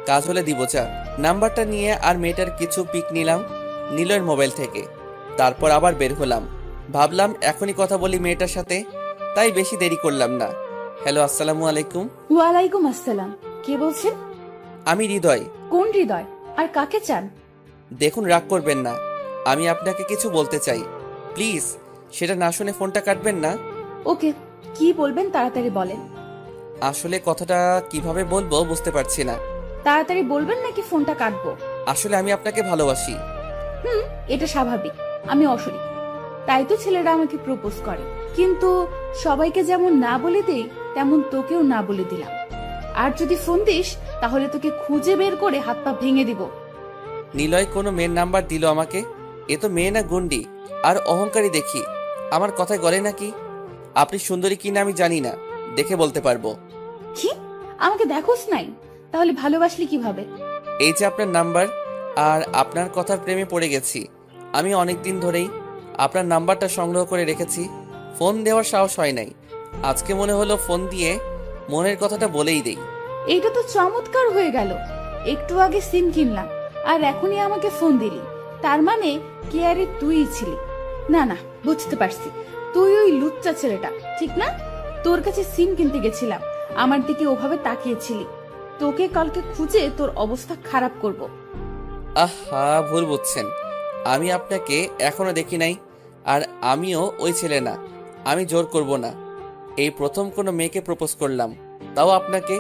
কাজ হলে দিব চা। নাম্বারটা নিয়ে আর মেয়েটার কিছু পিক নিলাম নিলয়ের মোবাইল থেকে, তারপর আবার বের হলাম। ভাবলাম এখনই কথা বলি মেয়েটার সাথে, তাই বেশি দেরি করলাম না। হ্যালো, আসসালামু আলাইকুম। ওয়ালাইকুম আসসালাম। কে বলছেন? আমি হৃদয়। কোন হৃদয় আর কাকে চান? দেখুন, রাগ করবেন না, আমি আপনাকে কিছু বলতে চাই, প্লিজ সেটা না শুনে ফোনটা কাটবেন না। ওকে, কি বলবেন তাড়াতাড়ি বলেন। আসলে কথাটা কিভাবে বলবো বুঝতে পারছি না। তাড়াতাড়ি বলবেন নাকি ফোনটা কাটবো? আসলে আমি আপনাকে ভালোবাসি। এটা স্বাভাবিক, আমি অশরীর, তাই তো ছেলেরা আমাকে প্রপোজ করে। কিন্তু সবাইকে যেমন না বলে দেই তেমন তোকেও না বলে দিলাম। আর যদি ফোন দিস তাহলে তোকে খুঁজে বের করে হাত পা ভেঙে দিব। নিলয় কোনো মেয়ের নাম্বার দিল আমাকে? এ তো মেয়ে না গুন্ডি, আর অহংকারী দেখি। আমার কথায় গলে নাকি? আপনি সুন্দরী কিনা আমি জানি না, দেখে বলতে পারবো। কি, আমাকে দেখোস নাই? তাহলে ভালোবাসলি কিভাবে? এই যে আপনার নাম্বার, আর আপনার কথার প্রেমে পড়ে গেছি। আমি অনেকদিন ধরেই আপনার নাম্বারটা সংগ্রহ করে রেখেছি, ফোন দেওয়ার সাহস হয় নাই। আজকে মনে হলো ফোন দিয়ে মনের কথাটা বলেই দেই। এইটা তো চমৎকার হয়ে গেল। একটু আগে সিম কিনলাম আর এখনই আমাকে ফোন দিলি, তার মানে কেয়ারে তুই ছিলি। না না, বুঝতে পারছি, তুই ওই লুচ্চা ছেলেটা, ঠিক না? তোর কাছে সিম কিনতে গেছিলাম, আমার দিকে ওভাবে তাকিয়েছিলি। তোকে কালকে খুঁজে তোর অবস্থা খারাপ করব। আহা, ভুল বুঝছেন, আমি আপনাকে এখনো দেখি নাই, আর আমিও ওই ছেলে না। আমি জোর করব না। এই প্রথম কোনো মেয়েকে প্রপোজ করলাম, তাও আপনাকে।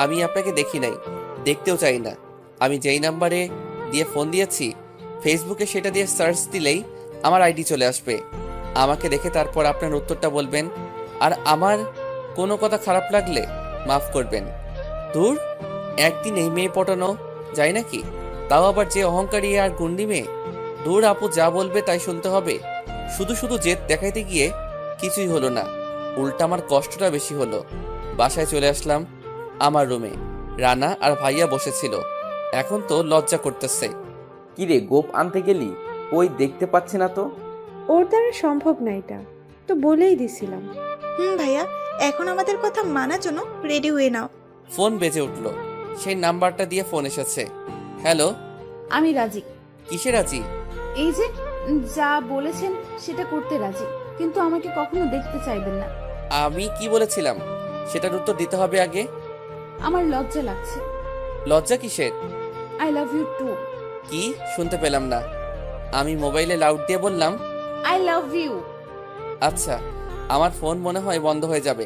আমি আপনাকে দেখি নাই, দেখতেও চাই না। আমি যেই নাম্বারে দিয়ে ফোন দিয়েছি, ফেসবুকে সেটা দিয়ে সার্চ দিলেই আমার আইডি চলে আসবে। আমাকে দেখে তারপর আপনার উত্তরটা বলবেন, আর আমার কোনো কথা খারাপ লাগলে মাফ করবেন। দূর, একদিন এই মেয়ে পটানো যায় নাকি? তাও আবার যে অহংকারী আর গুন্ডি মেয়ে। দূর আপু, যা বলবে তাই শুনতে হবে। শুধু শুধু জেদ দেখাইতে গিয়ে কিছুই হলো না, উল্টা আমার কষ্টটা বেশি হলো। বাসায় চলে আসলাম। আমার রুমে রানা আর ভাইয়া বসেছিল। এখন তো লজ্জা করতেছে। কিরে, গোপ আনতে গেলি? ওই দেখতে পাচ্ছি না তো। ওর দ্বারা সম্ভব না, এটা তো বলেই দিছিলাম। ভাইয়া, এখন আমাদের কথা মানার জন্য রেডি হয়ে নাও। ফোন বেজে উঠল, সেই নাম্বারটা দিয়ে ফোন এসেছে। হ্যালো, আমি রাজি। কিসে রাজি? এই যে যা বলেছেন সেটা করতে রাজি, কিন্তু আমাকে কখনো দেখতে চাইবেন না। আমি কি বলেছিলাম সেটার উত্তর দিতে হবে আগে। আমার লজ্জা লাগছে। লজ্জা কিসের? I love you too. কি শুনতে পেলাম না। আমি মোবাইলে লাউড দিয়ে বললাম, আই লাভ ইউ। আচ্ছা, আমার ফোন মনে হয় বন্ধ হয়ে যাবে,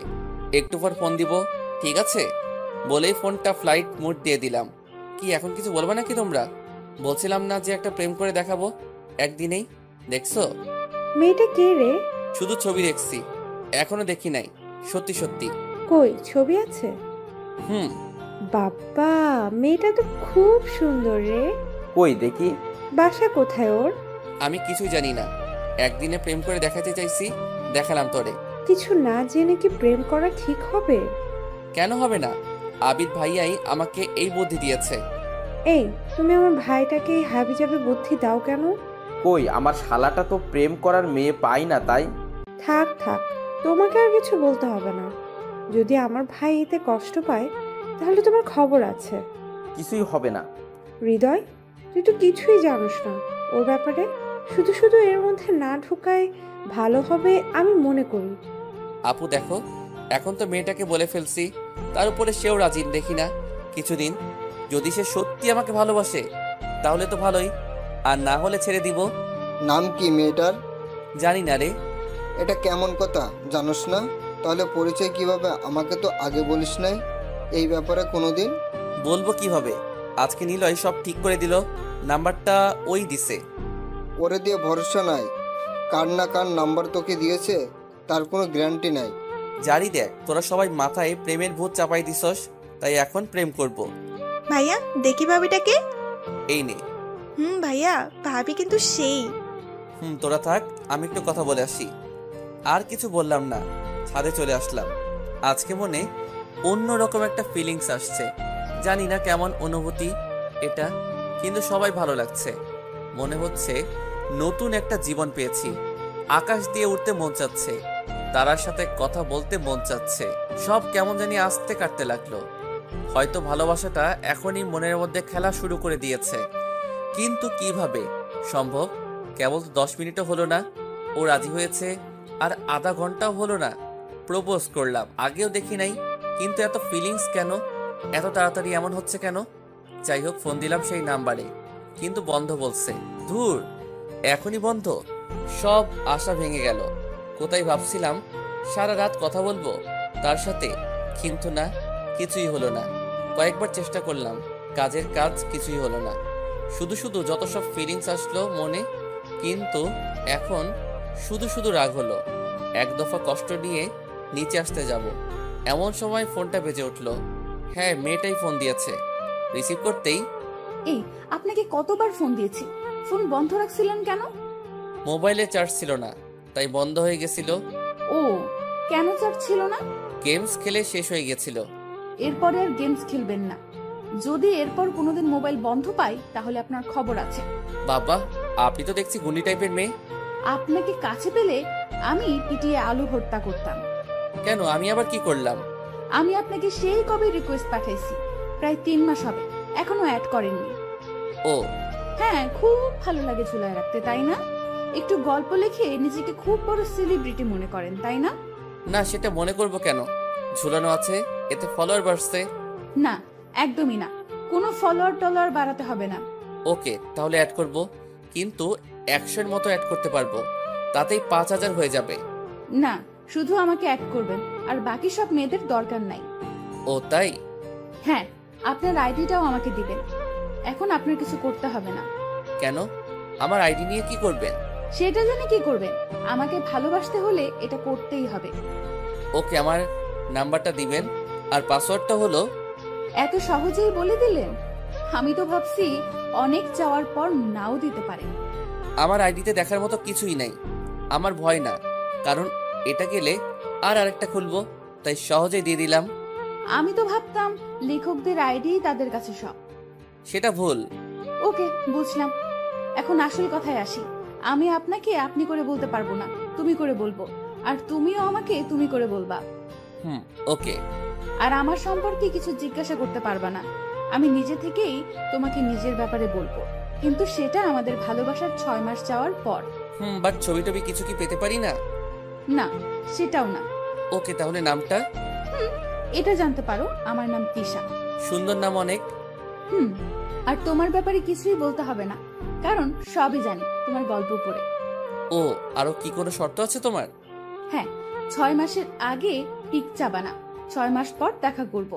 একটু পর ফোন দিব, ঠিক আছে? বলেই ফোনটা ফ্লাইট মোড দিয়ে দিলাম। কি এখন কিছু বলবে নাকি তোমরা? বলছিলাম না যে একটা প্রেম করে দেখাবো একদিনেই? দেখছো? মেয়েটা কে রে? শুধু ছবি দেখছি, এখনো দেখি নাই। সত্যি সত্যি। কই, ছবি আছে? বাবা, মেয়েটা তো খুব সুন্দর রে। কই দেখি। বাসা কোথায় ওর? আমি কিছুই জানি না, একদিনে প্রেম করে দেখাতে চাইছি, দেখালাম তোরে। কিছু না জেনে কি প্রেম করা ঠিক হবে? কেন হবে না? আবিদ ভাইয়াই আমাকে এই বুদ্ধি দিয়েছে। এই, তুমি আমার ভাইটাকে এই হাবিজাবি বুদ্ধি দাও কেন? কই, আমার শালাটা তো প্রেম করার মেয়ে পাই না, তাই। থাক থাক, তোমাকে আর কিছু বলতে হবে না। যদি আমার ভাই এতে কষ্ট পায় তাহলে তোমার খবর আছে। কিছুই হবে না। হৃদয়, তুই তো কিছুই জানোস না ওর ব্যাপারে। শুধু শুধু এর মধ্যে না ঢুকায় ভালো হবে আমি মনে করি। আপু দেখো, এখন তো মেয়েটাকে বলে ফেলছি, তার উপরে সেও রাজি দেখি না। কিছুদিন যদি সে সত্যি আমাকে ভালোবাসে তাহলে তো ভালোই, আর না হলে ছেড়ে দিব। নাম কি মেয়েটার? জানি না রে। এটা কেমন কথা, জানোস না? তাহলে পরিচয় কিভাবে? আমাকে তো আগে বলিস নাই এই ব্যাপারে কোনোদিন। বলবো কিভাবে? আজকে নিলয় সব ঠিক করে দিল। নাম্বারটা ওই দিছে। ওরে দিয়ে ভরসা নাই, কার না কার নাম্বার তোকে দিয়েছে তার কোনো গ্যারান্টি নাই। জারি দেখ, তোরা সবাই মাথায় প্রেমের ভূত চাপাই দিছস, তাই এখন প্রেম করব। ভাইয়া দেখি ভাবিটাকে। এই নে। ভাইয়া ভাবি কিন্তু সেই। তোরা থাক, আমি একটু কথা বলে আসি। আর কিছু বললাম না, ছাদে চলে আসলাম। আজকে মনে অন্যরকম একটা ফিলিংস আসছে, জানি না কেমন অনুভূতি এটা, কিন্তু সবাই ভালো লাগছে। মনে হচ্ছে নতুন একটা জীবন পেয়েছি। আকাশ দিয়ে উঠতে মন চাচ্ছে, তারার সাথে কথা বলতে মন চাচ্ছে। সব কেমন জানি আস্তে কাটতে লাগলো। হয়তো ভালোবাসাটা এখনই মনের মধ্যে খেলা শুরু করে দিয়েছে, কিন্তু কিভাবে সম্ভব? কেবল 10 মিনিটও হলো না ও রাজি হয়েছে, আর আধা ঘন্টাও হলো না প্রপোজ করলাম। আগেও দেখি নাই, কিন্তু এত ফিলিংস কেন? এত তাড়াতাড়ি এমন হচ্ছে কেন? যাই হোক, ফোন দিলাম সেই নাম্বারে, কিন্তু বন্ধ বলছে। ধুর, এখনই বন্ধ। সব আশা ভেঙে গেল। কোথায় ভাবছিলাম সারা রাত কথা বলবো তার সাথে, কিন্তু না, কিছুই হলো না। কয়েকবার চেষ্টা করলাম, কাজের কাজ, কিছুই হলো না। শুধু শুধু যত সব ফিলিংস আসলো মনে, কিন্তু এখন শুধু শুধু রাগ হলো। এক দফা কষ্ট নিয়ে নিচে আসতে যাব, এমন সময় ফোনটা বেজে উঠলো। হ্যাঁ, মেয়েটাই ফোন দিয়েছে। রিসিভ করতেই, এই আপনাকে কতবার ফোন দিয়েছি, ফোন বন্ধ রাখছিলেন কেন? মোবাইলে চার্জ ছিল না, তাই বন্ধ হয়ে গেছিল। ও, কেন চার্জ ছিল না? গেমস খেলে শেষ হয়ে গেছিল। এরপরে আর গেমস খেলবেন না। যদি এরপর কোনোদিন মোবাইল বন্ধ পাই তাহলে আপনার খবর আছে। বাবা, আপনি তো দেখছি গুন্ডি টাইপের মেয়ে। আপনাকে কাছে পেলে আমি পিটিয়ে আলু ভর্তা করতাম। কেন, আমি আবার কি করলাম? আমি আপনাকে সেই কবে রিকোয়েস্ট পাঠাইছি, প্রায় 3 মাস হবে, এখনো অ্যাড করেননি। ও হ্যাঁ, খুব ভালো লাগে ঝুলায় রাখতে, তাই না? একটু গল্প লিখে নিজেকে খুব বড় সেলিব্রিটি মনে করেন, তাই না? না, সেটা মনে করব কেন? ঝুলানো আছে, এতে ফলোয়ার বাড়ছে। না, একদমই না। কোনো ফলোয়ার টলোয়ার বাড়াতে হবে না। ওকে, তাহলে অ্যাড করব, কিন্তু 100-এর মতো অ্যাড করতে পারবো, তাতেই 5000 হয়ে যাবে। না, শুধু আমাকে অ্যাড করবেন, আর বাকি সব মেয়েদের দরকার নাই। ও তাই? হ্যাঁ, আপনার আইডিটাও আমাকে দিবেন। এখন আপনার কিছু করতে হবে না। কেন? আমার আইডি নিয়ে কি করবেন? সেটা জানি কি করবেন, আমাকে ভালোবাসতে হলে এটা করতেই হবে। ওকে, আমার নাম্বারটা দিবেন, আর পাসওয়ার্ডটা হলো। এত সহজেই বলে দিলেন? আমি তো ভাবছি অনেক চাওয়ার পর নাও দিতে পারেন। আমার আইডিতে দেখার মতো কিছুই নাই। আমার ভয় না, কারণ এটা গেলে আর আরেকটা খুলবো, তাই সহজেই দিয়ে দিলাম। আমি তো ভাবতাম লেখকদের আইডি তাদের কাছে সব। সেটা ভুল। ওকে, বুঝলাম। এখন আসল কথায় আসি। আমি আপনাকে আপনি করে বলতে পারবো না, তুমি করে বলবো, আর তুমিও আমাকে তুমি করে বলবা। ওকে। আর আমার সম্পর্কে কিছু জিজ্ঞাসা করতে পারবা না। আমি নিজে থেকেই তোমাকে নিজের ব্যাপারে বলবো, কিন্তু সেটা আমাদের ভালোবাসার 6 মাস যাওয়ার পর। বাট ছবি টবি কিছু কি পেতে পারি না? না, সেটাও না। ওকে, তাহলে নামটা? এটা জানতে পারো, আমার নাম তিশা। সুন্দর নাম অনেক। আর তোমার ব্যাপারে কিছুই বলতে হবে না, কারণ সবই জানি তোমার গল্প পড়ে। ও, আরো কি কোনো শর্ত আছে তোমার? হ্যাঁ, 6 মাসের আগে পিক চাবা না, 6 মাস পর দেখা করব।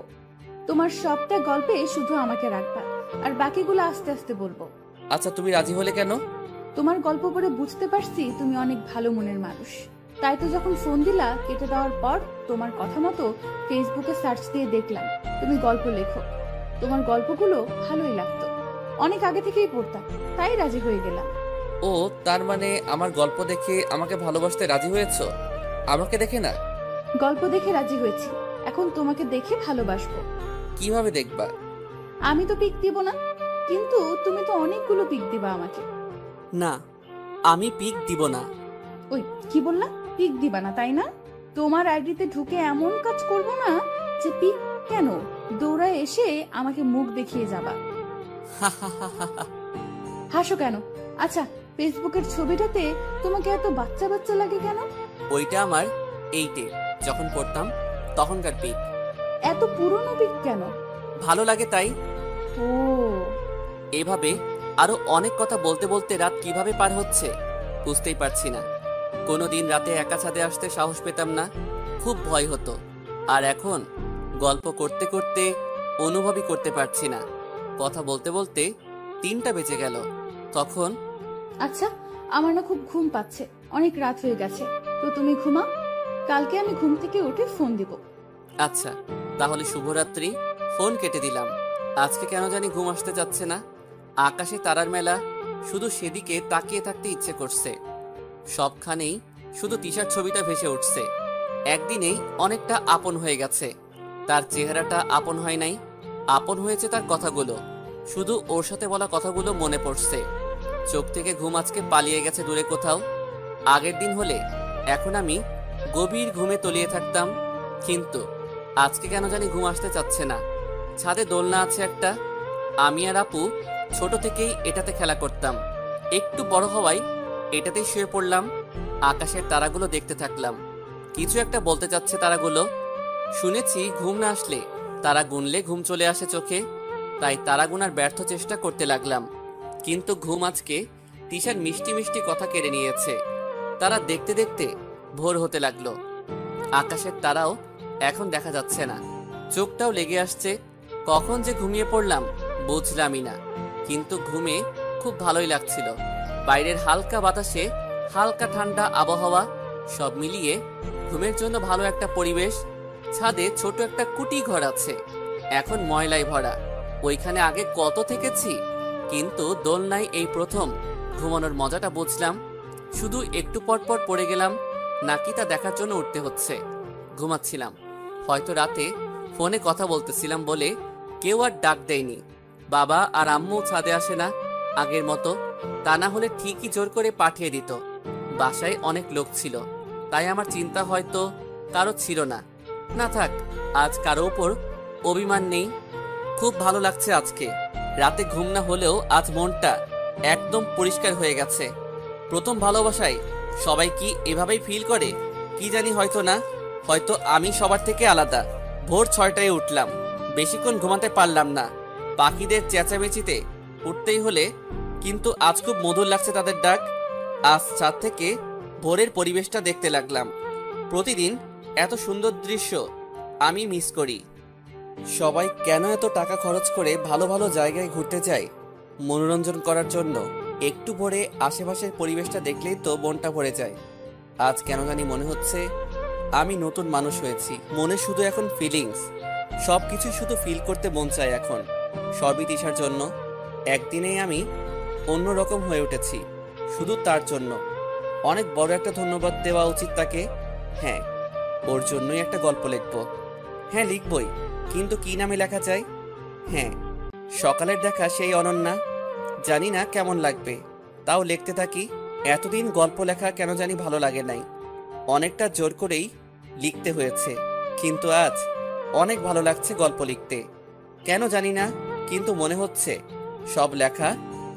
তোমার সবটা গল্পে শুধু আমাকে রাখবা, আর বাকিগুলো আস্তে আস্তে বলবো। আচ্ছা, তুমি রাজি হলে কেন? তোমার গল্প পড়ে বুঝতে পারছি তুমি অনেক ভালো মনের মানুষ। তাই তো যখন ফোন দিলা কেটে দেওয়ার পর তোমার কথা মতো ফেসবুকে সার্চ দিয়ে দেখলাম তুমি গল্প লেখো। তোমার গল্পগুলো ভালোই লাগতো, অনেক আগে থেকেই পড়তাম, তাই রাজি হয়ে গেলাম। ও, তার মানে আমার গল্প দেখে আমাকে ভালোবাসতে রাজি হয়েছো? আমাকে দেখে না? গল্প দেখে রাজি হয়েছি, এখন তোমাকে দেখে ভালোবাসবো। কিভাবে দেখবা? আমি তো পিক দিব না, কিন্তু তুমি তো অনেকগুলো পিক দিবা আমাকে। না, আমি পিক দিব না। ওই কি বললা? পিক দিবা না, তাই না? তোমার আইডিতে ঢুকে এমন কাজ করব না যে পিক কেন, দৌড়ায় এসে আমাকে মুখ দেখিয়ে যাবা। হাসো কেন? আচ্ছা, ফেসবুকের ছবিটাতে তোমাকে এত বাচ্চা বাচ্চা লাগে কেন? ওইটা আমার 8-এ যখন পড়তাম তখনকার পিক। এত পুরনো পিক কেন? ভালো লাগে তাই। ও, এভাবে আরো অনেক কথা বলতে বলতে রাত কিভাবে পার হচ্ছে বুঝতেই পারছি না। কোনোদিন রাতে একা ছাদে আসতে সাহস পেতাম না, খুব ভয় হতো। আর এখন গল্প করতে করতে অনুভবই করতে পারছি না। কথা বলতে বলতে 3টা বেজে গেল। তখন আচ্ছা, আমার না খুব ঘুম পাচ্ছে, অনেক রাত হয়ে গেছে, তো তুমি ঘুমাও, কালকে আমি ঘুম থেকে উঠে ফোন দিব। আচ্ছা, তাহলে শুভরাত্রি। ফোন কেটে দিলাম। আজকে কেন জানি ঘুম আসতে যাচ্ছে না। আকাশে তারার মেলা, শুধু সেদিকে তাকিয়ে থাকতে ইচ্ছে করছে। সবখানেই শুধু তিশার ছবিটা ভেসে উঠছে। একদিনেই অনেকটা আপন হয়ে গেছে। তার চেহারাটা আপন হয় নাই, আপন হয়েছে তার কথাগুলো। শুধু ওর সাথে বলা কথাগুলো মনে পড়ছে। চোখ থেকে ঘুম আজকে পালিয়ে গেছে দূরে কোথাও। আগের দিন হলে এখন আমি গভীর ঘুমে তলিয়ে থাকতাম, কিন্তু আজকে কেন জানি ঘুম আসতে চাচ্ছে না। ছাদে দোলনা আছে একটা, আমি আর আপু ছোট থেকেই এটাতে খেলা করতাম। একটু বড় হওয়ায় এটাতেই শুয়ে পড়লাম। আকাশের তারাগুলো দেখতে থাকলাম। কিছু একটা বলতে চাচ্ছে তারাগুলো। শুনেছি ঘুম না আসলে তারা গুনলে ঘুম চলে আসে চোখে, তাই তারা গুনার ব্যর্থ চেষ্টা করতে লাগলাম। কিন্তু ঘুম আজকে তিশার মিষ্টি মিষ্টি কথা কেড়ে নিয়েছে। তারা দেখতে দেখতে ভোর হতে লাগলো। আকাশের তারাও এখন দেখা যাচ্ছে না, চোখটাও লেগে আসছে। কখন যে ঘুমিয়ে পড়লাম বুঝলামই না, কিন্তু ঘুমে খুব ভালোই লাগছিল। বাইরের হালকা বাতাসে হালকা ঠান্ডা আবহাওয়া, সব মিলিয়ে ঘুমের জন্য ভালো একটা পরিবেশ। ছাদে ছোট একটা কুটি ঘর আছে, এখন ময়লায় ভরা। ওইখানে আগে কত থেকেছি, কিন্তু দোলনায় এই প্রথম ঘুমানোর মজাটা বুঝলাম। শুধু একটু পর পর পড়ে গেলাম নাকি তা দেখার জন্য উঠতে হচ্ছে। ঘুমাচ্ছিলাম, হয়তো রাতে ফোনে কথা বলতেছিলাম বলে কেউ আর ডাক দেয়নি। বাবা আর আম্মু ছাদে আসে না আগের মতো, তা না হলে ঠিকই জোর করে পাঠিয়ে দিত। বাসায় অনেক লোক ছিল, তাই আমার চিন্তা হয়তো কারো ছিল না। না থাক, আজ কারো ওপর অভিমান নেই। খুব ভালো লাগছে আজকে। রাতে ঘুম না হলেও আজ মনটা একদম পরিষ্কার হয়ে গেছে। প্রথম ভালোবাসায় সবাই কি এভাবেই ফিল করে কি জানি, হয়তো না, হয়তো আমি সবার থেকে আলাদা। ভোর 6টায় উঠলাম, বেশিক্ষণ ঘুমাতে পারলাম না। পাখিদের চেঁচামেচিতে উঠতেই হলে, কিন্তু আজ খুব মধুর লাগছে তাদের ডাক। আজ ছাদ থেকে ভোরের পরিবেশটা দেখতে লাগলাম। প্রতিদিন এত সুন্দর দৃশ্য আমি মিস করি। সবাই কেন এত টাকা খরচ করে ভালো ভালো জায়গায় ঘুরতে যায় মনোরঞ্জন করার জন্য? একটু ভোরে আশেপাশের পরিবেশটা দেখলেই তো মনটা ভরে যায়। আজ কেন জানি মনে হচ্ছে আমি নতুন মানুষ হয়েছি। মনে শুধু এখন ফিলিংস, সবকিছু শুধু ফিল করতে মন চায় এখন। সবই তিশার জন্য। একদিনেই আমি অন্যরকম হয়ে উঠেছি, শুধু তার জন্য। অনেক বড় একটা ধন্যবাদ দেওয়া উচিত তাকে। হ্যাঁ, ওর জন্যই একটা গল্প লিখব। হ্যাঁ লিখবই, কিন্তু কি নামে লেখা যায়? হ্যাঁ, সকালের দেখা সেই অনন্যা। জানি না কেমন লাগবে, তাও লিখতে থাকি। এতদিন গল্প লেখা কেন জানি ভালো লাগে নাই, অনেকটা জোর করেই লিখতে হয়েছে। কিন্তু আজ অনেক ভালো লাগছে গল্প লিখতে, কেন জানি না, কিন্তু মনে হচ্ছে সব লেখা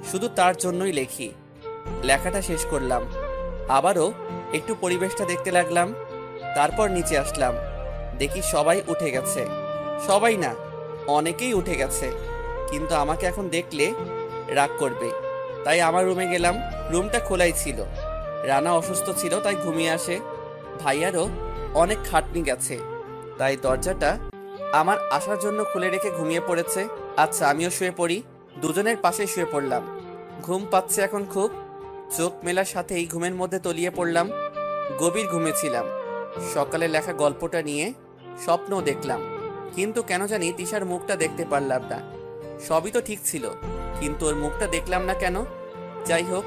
শুধু তার জন্যই লেখি। লেখাটা শেষ করলাম, আবারও একটু পরিবেশটা দেখতে লাগলাম। তারপর নিচে আসলাম, দেখি সবাই উঠে গেছে। সবাই না, অনেকেই উঠে গেছে, কিন্তু আমাকে এখন দেখলে রাগ করবে, তাই আমার রুমে গেলাম। রুমটা খোলাই ছিল, রানা অসুস্থ ছিল তাই ঘুমিয়ে আসে। ভাইয়ারও অনেক খাটনি গেছে, তাই দরজাটা আমার আসার জন্য খুলে রেখে ঘুমিয়ে পড়েছে। আচ্ছা, আমিও শুয়ে পড়ি। দুজনের পাশে শুয়ে পড়লাম। ঘুম পাচ্ছে এখন খুব। চোখ মেলার সাথেই ঘুমের মধ্যে তলিয়ে পড়লাম। গভীর ঘুমেছিলাম। সকালে লেখা গল্পটা নিয়ে স্বপ্নও দেখলাম, কিন্তু কেন জানি তিশার মুখটা দেখতে পারলাম না। সবই তো ঠিক ছিল, কিন্তু ওর মুখটা দেখলাম না কেন? যাই হোক,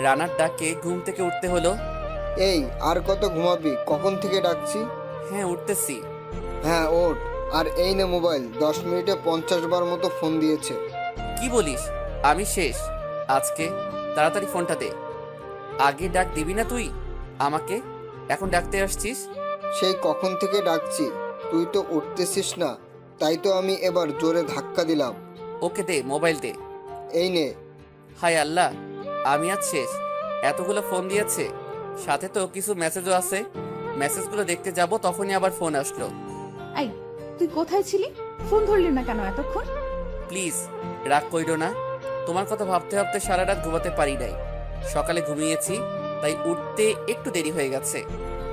রানার ডাকে ঘুম থেকে উঠতে হলো। এই আর কত ঘুমাবি? কখন থেকে ডাকছি? হ্যাঁ, উঠতেছি। হ্যাঁ ওঠ। আর এই নে মোবাইল, 10 মিনিটে 50 বার মতো ফোন দিয়েছে। কি বলিস? আমি শেষ আজকে। তাড়াতাড়ি ফোনটা দে। আগে ডাক দিবি না তুই আমাকে, এখন ডাকতে আসছিস? সেই কখন থেকে ডাকছি, তুই তো উঠতেছিস না, তাই তো আমি এবার জোরে ধাক্কা দিলাম। ওকে দে, মোবাইল দে। এই নে। হায় আল্লাহ, আমি আজ শেষ। এতগুলো ফোন দিয়েছে, সাথে তো কিছু মেসেজও আছে। মেসেজগুলো দেখতে যাব, তখনই আবার ফোন আসলো। আই, তুই কোথায় ছিলি? ফোন ধরলি না কেন এতক্ষণ? প্লিজ রাগ কইরো না, তোমার কথা ভাবতে ভাবতে সারা রাত ঘুমাতে পারি নাই। সকালে ঘুমিয়েছি, তাই উঠতে একটু দেরি হয়ে গেছে।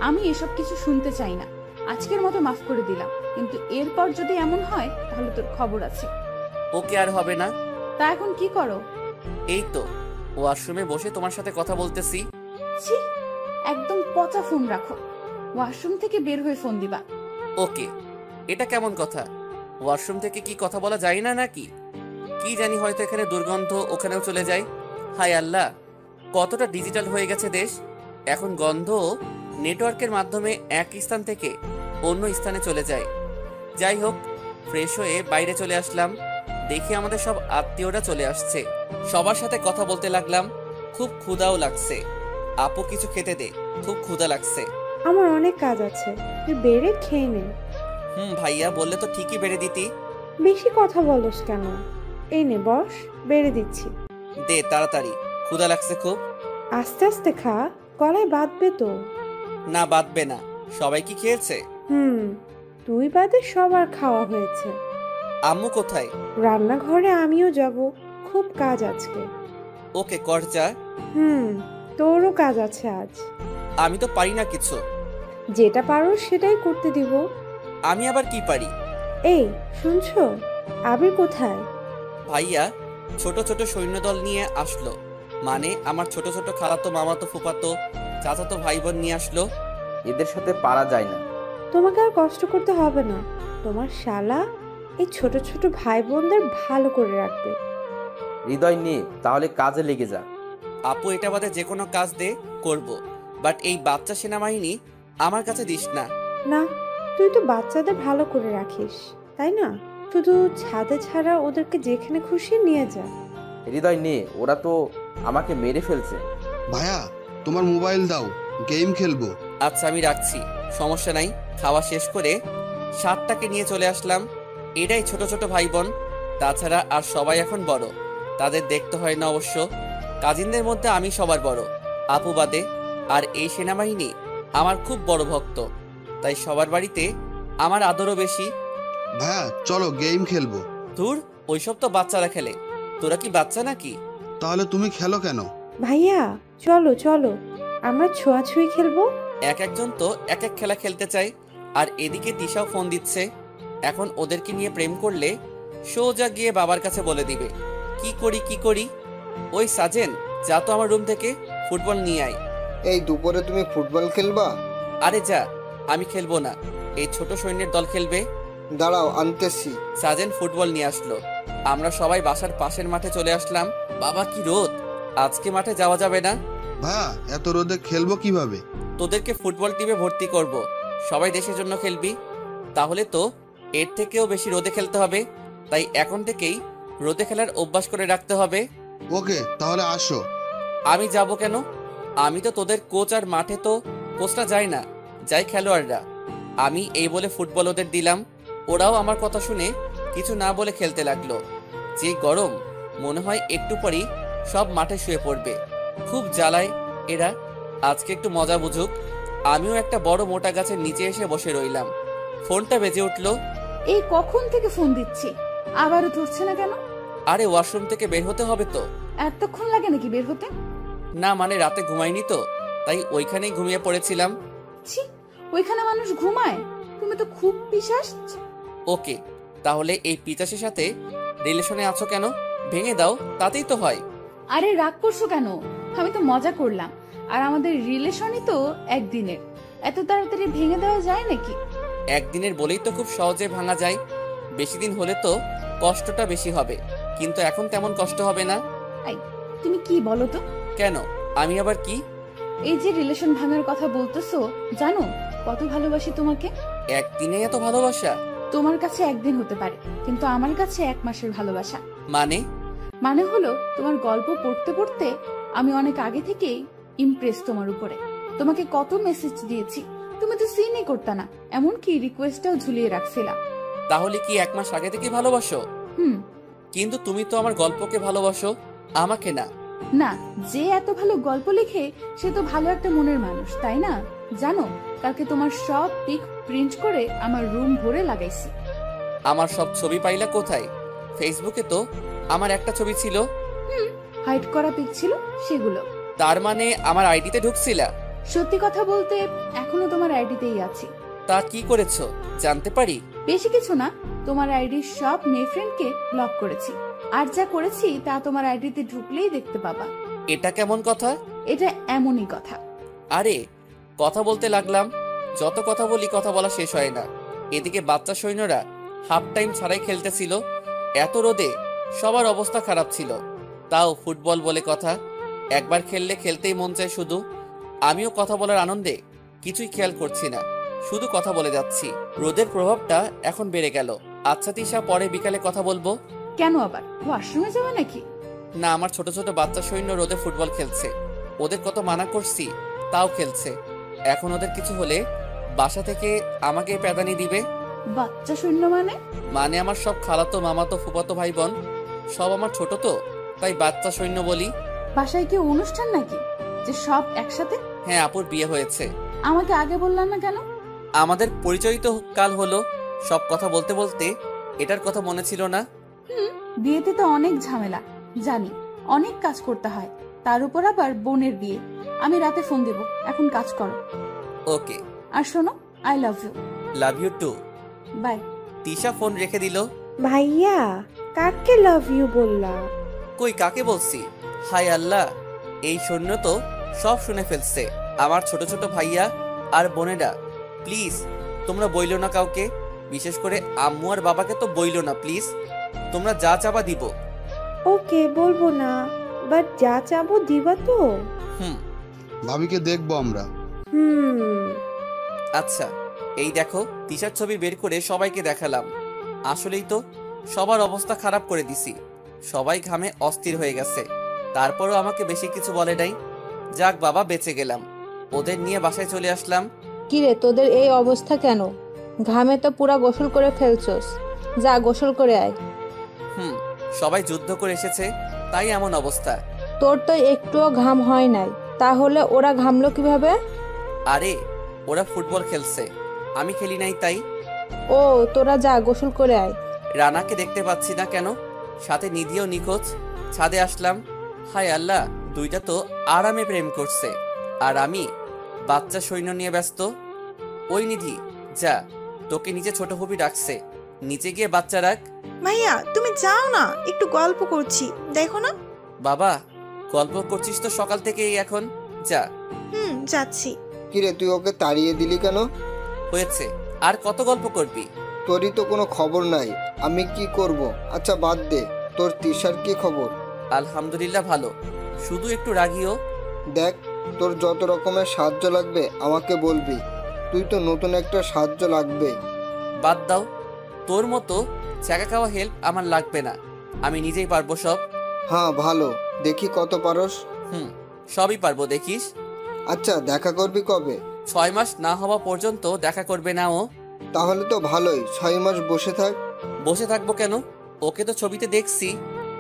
আমি এসব কিছু শুনতে চাই না। আজকের মতো মাফ করে দিলাম, কিন্তু এরপর যদি এমন হয় তাহলে তোর খবর আছে। ওকে, আর হবে না। তা এখন কি করো? এই তো ওয়াশরুমে বসে তোমার সাথে কথা বলতেছি। ছি, একদম পচা ফোন রাখো। ওয়াশরুম থেকে বের হয়ে ফোন দিবা। ওকে, এটা কেমন কথা? ওয়াশরুম থেকে কি কথা বলা যায় না নাকি? কি জানি, হয়তো এখানে দুর্গন্ধ ওখানেও চলে যায়। হায় আল্লাহ, কতটা ডিজিটাল হয়ে গেছে দেশ। এখন গন্ধ নেটওয়ার্কের মাধ্যমে এক স্থান থেকে অন্য স্থানে চলে যায়। যাই হোক, ফ্রেশ হয়ে বাইরে চলে আসলাম। দেখি আমাদের সব আত্মীয়রা চলে আসছে। সবার সাথে কথা বলতে লাগলাম। খুব ক্ষুধাও লাগছে। আপু কিছু খেতে দে, খুব ক্ষুধা লাগছে। আমার অনেক কাজ আছে, তুই বেড়ে খেয়ে নে। ভাইয়া বললে তো ঠিকই বেড়ে দিতি। বেশি কথা বলস কেন? এই নে বস, বেড়ে দিচ্ছি। দে তাড়াতাড়ি, ক্ষুধা লাগছে খুব। আস্তে আস্তে খা, গলায় বাঁধবে তো। না বাঁধবে না। সবাই কি খেয়েছে? তুই বাদে সবার খাওয়া হয়েছে। আম্মু কোথায়? রান্নাঘরে আমিও যাব, খুব কাজ আজকে। ওকে কর যা। তোরও কাজ আছে আজ। আমি তো পারি না কিছু। যেটা পারো সেটাই করতে দিব। আমি আবার কি পারি? এই শুনছো, আবির কোথায়? ভাইয়া ছোট ছোট সৈন্যদল নিয়ে আসলো। মানে আমার ছোট ছোট খালাতো মামাতো ফুফাতো চাচাতো ভাই বোন নিয়ে আসলো। এদের সাথে পারা যায় না। তোমাকে আর কষ্ট করতে হবে না। তোমার শালা এই ছোট ছোট ভাই বোনদের ভালো করে রাখবে। হৃদয় নিয়ে তাহলে কাজে লেগে যা। আপু এটা বাদে যে কোনো কাজ দে, করব। বাট এই বাচ্চা সেনাবাহিনী আমার কাছে দিস না। না, তুই তো বাচ্চাদের ভালো করে রাখিস, তাই না? শুধু ছাদে ছাড়া ওদেরকে যেখানে খুশি নিয়ে যা। হৃদয় নিয়ে ওরা তো আমাকে মেরে ফেলছে। ভাইয়া তোমার মোবাইল দাও, গেম খেলবো। আচ্ছা আমি রাখছি, সমস্যা নাই। খাওয়া শেষ করে সাতটাকে নিয়ে চলে আসলাম। এটাই ছোট ছোট ভাই বোন, তাছাড়া আর সবাই এখন বড়। তাদের দেখতে হয় না অবশ্য। কাজিনদের মধ্যে আমি সবার বড়, আপু বাদে। আর এই সেনাবাহিনী আমার খুব বড় ভক্ত, তাই সবার বাড়িতে আমার আদরও বেশি। ভাইয়া চলো গেম খেলবো। দূর, ওইসব তো বাচ্চারা খেলে, তোরা কি বাচ্চা নাকি? তাহলে তুমি খেলো কেন? ভাইয়া চলো চলো, আমরা ছোঁয়াছুঁই খেলবো। এক একজন তো এক এক খেলা খেলতে চায়। আর এদিকে তিশাও ফোন দিচ্ছে। এখন ওদেরকে নিয়ে প্রেম করলে সোজা গিয়ে বাবার কাছে বলে দিবে। কি করি কি করি? ওই সাজেন, যা তো আমার রুম থেকে ফুটবল নিয়ে আয়। এই দুপুরে তুমি ফুটবল খেলবা? আরে যা, আমি খেলবো না, এই ছোট সৈন্যের দল খেলবে। দাঁড়াও আনতেছি। সাজেন ফুটবল নিয়ে আসলো। আমরা সবাই বাসার পাশের মাঠে চলে আসলাম। বাবা কি রোদ, আজকে মাঠে যাওয়া যাবে না। ভাইয়া এত রোদে খেলবো কিভাবে? তোদেরকে ফুটবল টিমে ভর্তি করব। সবাই দেশের জন্য খেলবি, তাহলে তো এর থেকেও বেশি রোদে খেলতে হবে। তাই এখন থেকেই রোদে খেলার অভ্যাস করে রাখতে হবে। ওকে তাহলে আসো। আমি যাব কেন? আমি তো তোদের কোচ, আর মাঠে তো কোচটা যায় না, যাই খেলোয়াড়রা। আমি এই বলে ফুটবল ওদের দিলাম। ওরাও আমার কথা শুনে কিছু না বলে খেলতে লাগলো। যে গরম, মনে হয় একটু পরেই সব মাঠে শুয়ে পড়বে। খুব জ্বালায় এরা। আজকে একটু মজা বুঝুক। আমিও একটা বড় মোটা গাছের নিচে এসে বসে রইলাম। ফোনটা বেজে উঠলো। এই কখন থেকে ফোন দিচ্ছি, আবারও ধরছে না কেন? আরে ওয়াশরুম থেকে বের হতে হবে তো। এতক্ষণ লাগে নাকি বের হতে? না মানে রাতে ঘুমাইনি তো, তাই ওইখানেই ঘুমিয়ে পড়েছিলাম। ছি, ওইখানে মানুষ ঘুমায়? তুমি তো খুব পিশাচ। ওকে, তাহলে এই পিচাসের সাথে রিলেশনে আছো কেন? ভেঙে দাও, তাতেই তো হয়। আরে রাগ করছো কেন? আমি তো মজা করলাম। আর আমাদের রিলেশনই তো একদিনের, এত তাড়াতাড়ি ভেঙে দেওয়া যায় নাকি? একদিনের বলেই তো খুব সহজে ভাঙা যায়। বেশি দিন হলে তো কষ্টটা বেশি হবে, কিন্তু এখন তেমন কষ্ট হবে না। তুমি কি বলো তো? কেন, আমি আবার কি? এই যে রিলেশন ভাঙার কথা বলতেছো, জানো কত ভালোবাসি তোমাকে। একদিনে এত ভালোবাসা? তোমার কাছে একদিন হতে পারে, কিন্তু আমার কাছে 1 মাসের ভালোবাসা। মানে হলো তোমার গল্প পড়তে পড়তে আমি অনেক আগে থেকেই ইমপ্রেস তোমার উপরে। তোমাকে কত মেসেজ দিয়েছি, তুমি তো সিনই করতে না, এমনকি রিকোয়েস্টটাও ঝুলিয়ে রাখছিলাম। তাহলে কি 1 মাস আগে থেকে ভালোবাসো? কিন্তু তুমি তো আমার গল্পকে ভালোবাসো, আমাকে না। না, যে এত ভালো গল্প লিখে সে তো ভালো একটা মনের মানুষ, তাই না? জানো, কালকে তোমার সব পিক প্রিন্ট করে আমার রুম ভরে লাগাইছি। আমার সব ছবি পাইলা কোথায়? ফেসবুকে তো আমার একটা ছবি ছিল। হাইড করা পিক ছিল সেগুলো। তার মানে আমার আইডিতে ঢুকছিলা? সত্যি কথা বলতে এখনো তোমার আইডিতেই আছি। তা কি করেছো জানতে পারি? বেশি কিছু না, তোমার আইডির সব মেয়ে ফ্রেন্ডকে ব্লক করেছি। আর যা করেছি তা তোমার আইডিতে ঢুকলেই দেখতে পাবা। এটা কেমন কথা? এটা এমনই কথা। আরে কথা বলতে লাগলাম, যত কথা বলি কথা বলা শেষ হয় না। এদিকে বাচ্চা সৈন্যরা হাফ টাইম ছাড়াই খেলতেছিল। এত রোদে সবার অবস্থা খারাপ ছিল, তাও ফুটবল বলে কথা। একবার খেললে খেলতেই মন চায় শুধু। আমিও কথা বলার আনন্দে কিছুই খেয়াল করছি না, শুধু কথা বলে যাচ্ছি। রোদের প্রভাবটা এখন বেড়ে গেল। আচ্ছা তিশা, পরে বিকালে কথা বলবো। কেন আবার ওয়াশরুমে যাবে নাকি? না, আমার ছোট ছোট বাচ্চা সৈন্য রোদে ফুটবল খেলছে। ওদের কত মানা করছি, তাও খেলছে। এখন ওদের কিছু হলে বাসা থেকে আমাকে প্যাদানি দিবে। বাচ্চা সৈন্য মানে আমার সব খালাতো মামাতো ফুফাতো ভাই বোন সব আমার ছোট, তো তাই বাচ্চা সৈন্য বলি। বাসায় কি অনুষ্ঠান নাকি যে সব একসাথে? হ্যাঁ, আপুর বিয়ে হয়েছে। আমাকে আগে বললাম না কেন? আমাদের পরিচয় তো কাল হলো। সব কথা বলতে বলতে এটার কথা মনে ছিল না। বিয়েতে তো অনেক ঝামেলা, জানি, অনেক কাজ করতে হয়, তার উপর আবার বোনের বিয়ে। আমি রাতে ফোন দেব, এখন কাজ করো। ওকে। আর শোনো, I love you. Love you too. Bye. Tisha phone রেখে দিল। ভাইয়া, কাকে লাভ ইউ বললা? কই, কাকে বলছি? হাই আল্লাহ, এই সৈন্য তো সব শুনে ফেলছে। আমার ছোট ছোট ভাইয়া আর বোনেরা, প্লিজ তোমরা বইলো না কাউকে, বিশেষ করে আম্মু আর বাবাকে তো বইলো না প্লিজ। তোমরা যা চাবা দিব। ওকে, বলবো না, বাট যা চাবো দিবা তো? ভাবিকে দেখবো আমরা। আচ্ছা, এই দেখো টি-শার্ট ছবি বের করে সবাইকে দেখালাম। আসলেই তো সবার অবস্থা খারাপ করে দিছি। সবাই ঘামে অস্থির হয়ে গেছে, তারপরও আমাকে বেশি কিছু বলে নাই। যাক বাবা, বেঁচে গেলাম। ওদের নিয়ে বাসায় চলে আসলাম। কিরে, তোদের এই অবস্থা কেন? ঘামে তো পুরা গোসল করে ফেলছস, যা গোসল করে আয়। সবাই যুদ্ধ করে এসেছে, তাই এমন অবস্থা। তোর তো একটুও ঘাম হয় নাই, তাহলে ওরা ঘামলো কিভাবে? আরে ওরা ফুটবল খেলছে, আমি খেলি নাই তাই। ও, তোরা যা গোসল করে আয়। রানাকে দেখতে পাচ্ছি না কেন? সাথে নিধিও নিখোঁজ। ছাদে আসলাম। হায় আল্লাহ, দুইটা তো আরামে প্রেম করছে, আর আমি বাচ্চা সৈন্য নিয়ে ব্যস্ত। ওই নিধি, যা, তোকে নিচে ছোট ফুপি ডাকছে, নিচে গিয়ে বাচ্চা রাখ। ভাইয়া তুমি যাও না, একটু গল্প করছি, দেখো না। বাবা, গল্প করছিস তো সকাল থেকেই, এখন যা। যাচ্ছি। কিরে, তুই ওকে তাড়িয়ে দিলি কেন? হয়েছে, আর কত গল্প করবি? তোরই তো কোনো খবর নাই, আমি কি করব? আচ্ছা বাদ দে, তোর তিশার কি খবর? আলহামদুলিল্লাহ ভালো, শুধু একটু রাগিও। দেখ, তোর যত রকমের সাহায্য লাগবে আমাকে বলবি। তুই তো নতুন একটা সাহায্য লাগবে। বাদ দাও, তোর মতো চাকা খাওয়া হেল্প আমার লাগবে না, আমি নিজেই পারবো সব। হ্যাঁ ভালো, দেখি কত পারস। সবই পারবো, দেখিস। আচ্ছা, দেখা করবি কবে? 6 মাস না হওয়া পর্যন্ত দেখা করবে না ও। তাহলে তো ভালোই, 6 মাস বসে থাক। বসে থাকবো কেন? ওকে তো ছবিতে দেখছি।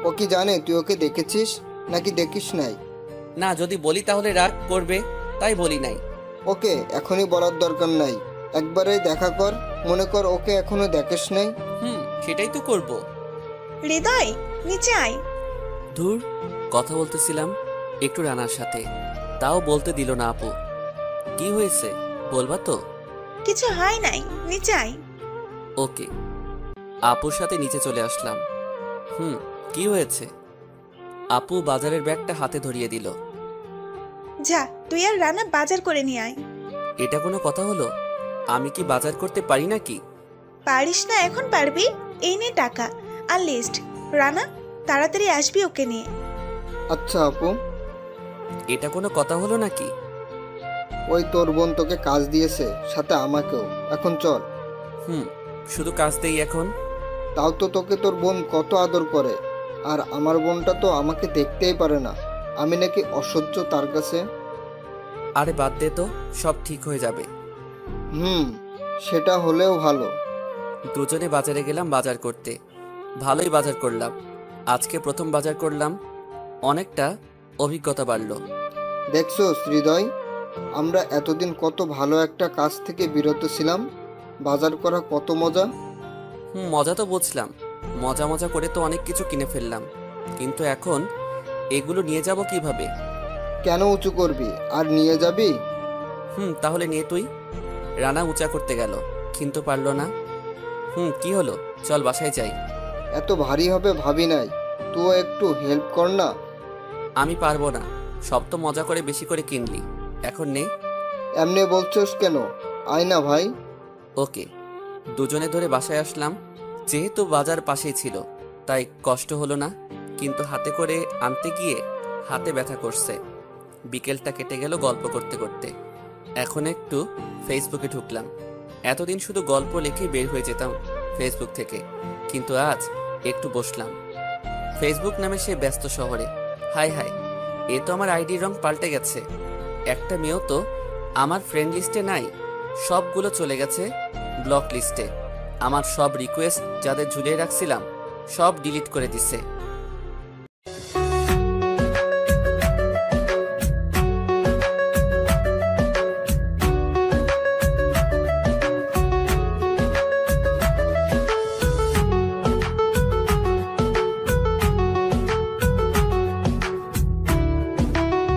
ও কি জানে তুই ওকে দেখেছিস নাকি দেখিস নাই? না, যদি বলি তাহলে রাগ করবে, তাই বলি নাই। ওকে এখনই বলার দরকার নাই, একবারেই দেখা কর। মনে কর ওকে এখনো দেখিস নাই। সেটাই তো করব। হৃদয়, নিচে আয়। ধুর, কথা বলতেছিলাম একটু রানার সাথে, তাও বলতে দিল না আপু। কি হয়েছে বলবা তো? কিছু হয় নাই, নিচে আয়। ওকে। আপুর সাথে নিচে চলে আসলাম। কি হয়েছে? আপু বাজারের ব্যাগটা হাতে ধরিয়ে দিল। যা, তুই আর রানা বাজার করে নিয়ে আয়। এটা কোনো কথা হলো? আমি কি বাজার করতে পারি নাকি? পারিস না, এখন পারবি। এই নে টাকা আর লিস্ট। রানা, তাড়াতাড়ি আসবি ওকে নিয়ে। আচ্ছা আপু। এটা কোনো কথা হলো নাকি? ওই তোর বোন তোকে কাজ দিয়েছে, সাথে আমাকেও। এখন চল। শুধু কাজ দেই এখন? তাও তো তোকে তোর বোন কত আদর করে, আর আমার বোনটা তো আমাকে দেখতেই পারে না। আমি নাকি অসহ্য তার কাছে। আরে বাদ দে তো, সব ঠিক হয়ে যাবে। সেটা হলেও ভালো। দুজনে বাজারে গেলাম বাজার করতে। ভালোই বাজার করলাম। আজকে প্রথম বাজার করলাম, অনেকটা অভিজ্ঞতা বাড়লো। দেখছো হৃদয়, আমরা এতদিন কত ভালো একটা কাজ থেকে বিরত ছিলাম। বাজার করা কত মজা। মজা তো বুঝলাম, মজা মজা করে তো অনেক কিছু কিনে ফেললাম, কিন্তু এখন এগুলো নিয়ে যাব কিভাবে? কেন উঁচু করবি? আর নিয়ে যাবি? তাহলে নিয়ে তুই। রানা উঁচা করতে গেল, কিন্তু পারলো না। কি হলো? চল বাসায় যাই। এত ভারী হবে ভাবি নাই। তুই একটু হেল্প কর না। আমি পারবো না, সব তো মজা করে বেশি করে কিনলি, এখন নে। এমনি বলছস কেন? আয় না ভাই। ওকে। দুজনে ধরে বাসায় আসলাম। যেহেতু বাজার পাশেই ছিল তাই কষ্ট হলো না, কিন্তু হাতে করে আনতে গিয়ে হাতে ব্যথা করছে। বিকেলটা কেটে গেল গল্প করতে করতে। এখন একটু ফেসবুকে ঢুকলাম। এতদিন শুধু গল্প লিখে বের হয়ে যেতাম ফেসবুক থেকে, কিন্তু আজ একটু বসলাম। ফেসবুক নামে সে ব্যস্ত শহরে। হাই হাই, এ তো আমার আইডির রং পাল্টে গেছে। একটা মেয়েও তো আমার ফ্রেন্ড লিস্টে নাই, সবগুলো চলে গেছে ব্লক লিস্টে। আমার সব রিকোয়েস্ট যাদের ঝুলিয়ে রাখছিলাম সব ডিলিট করে দিছে।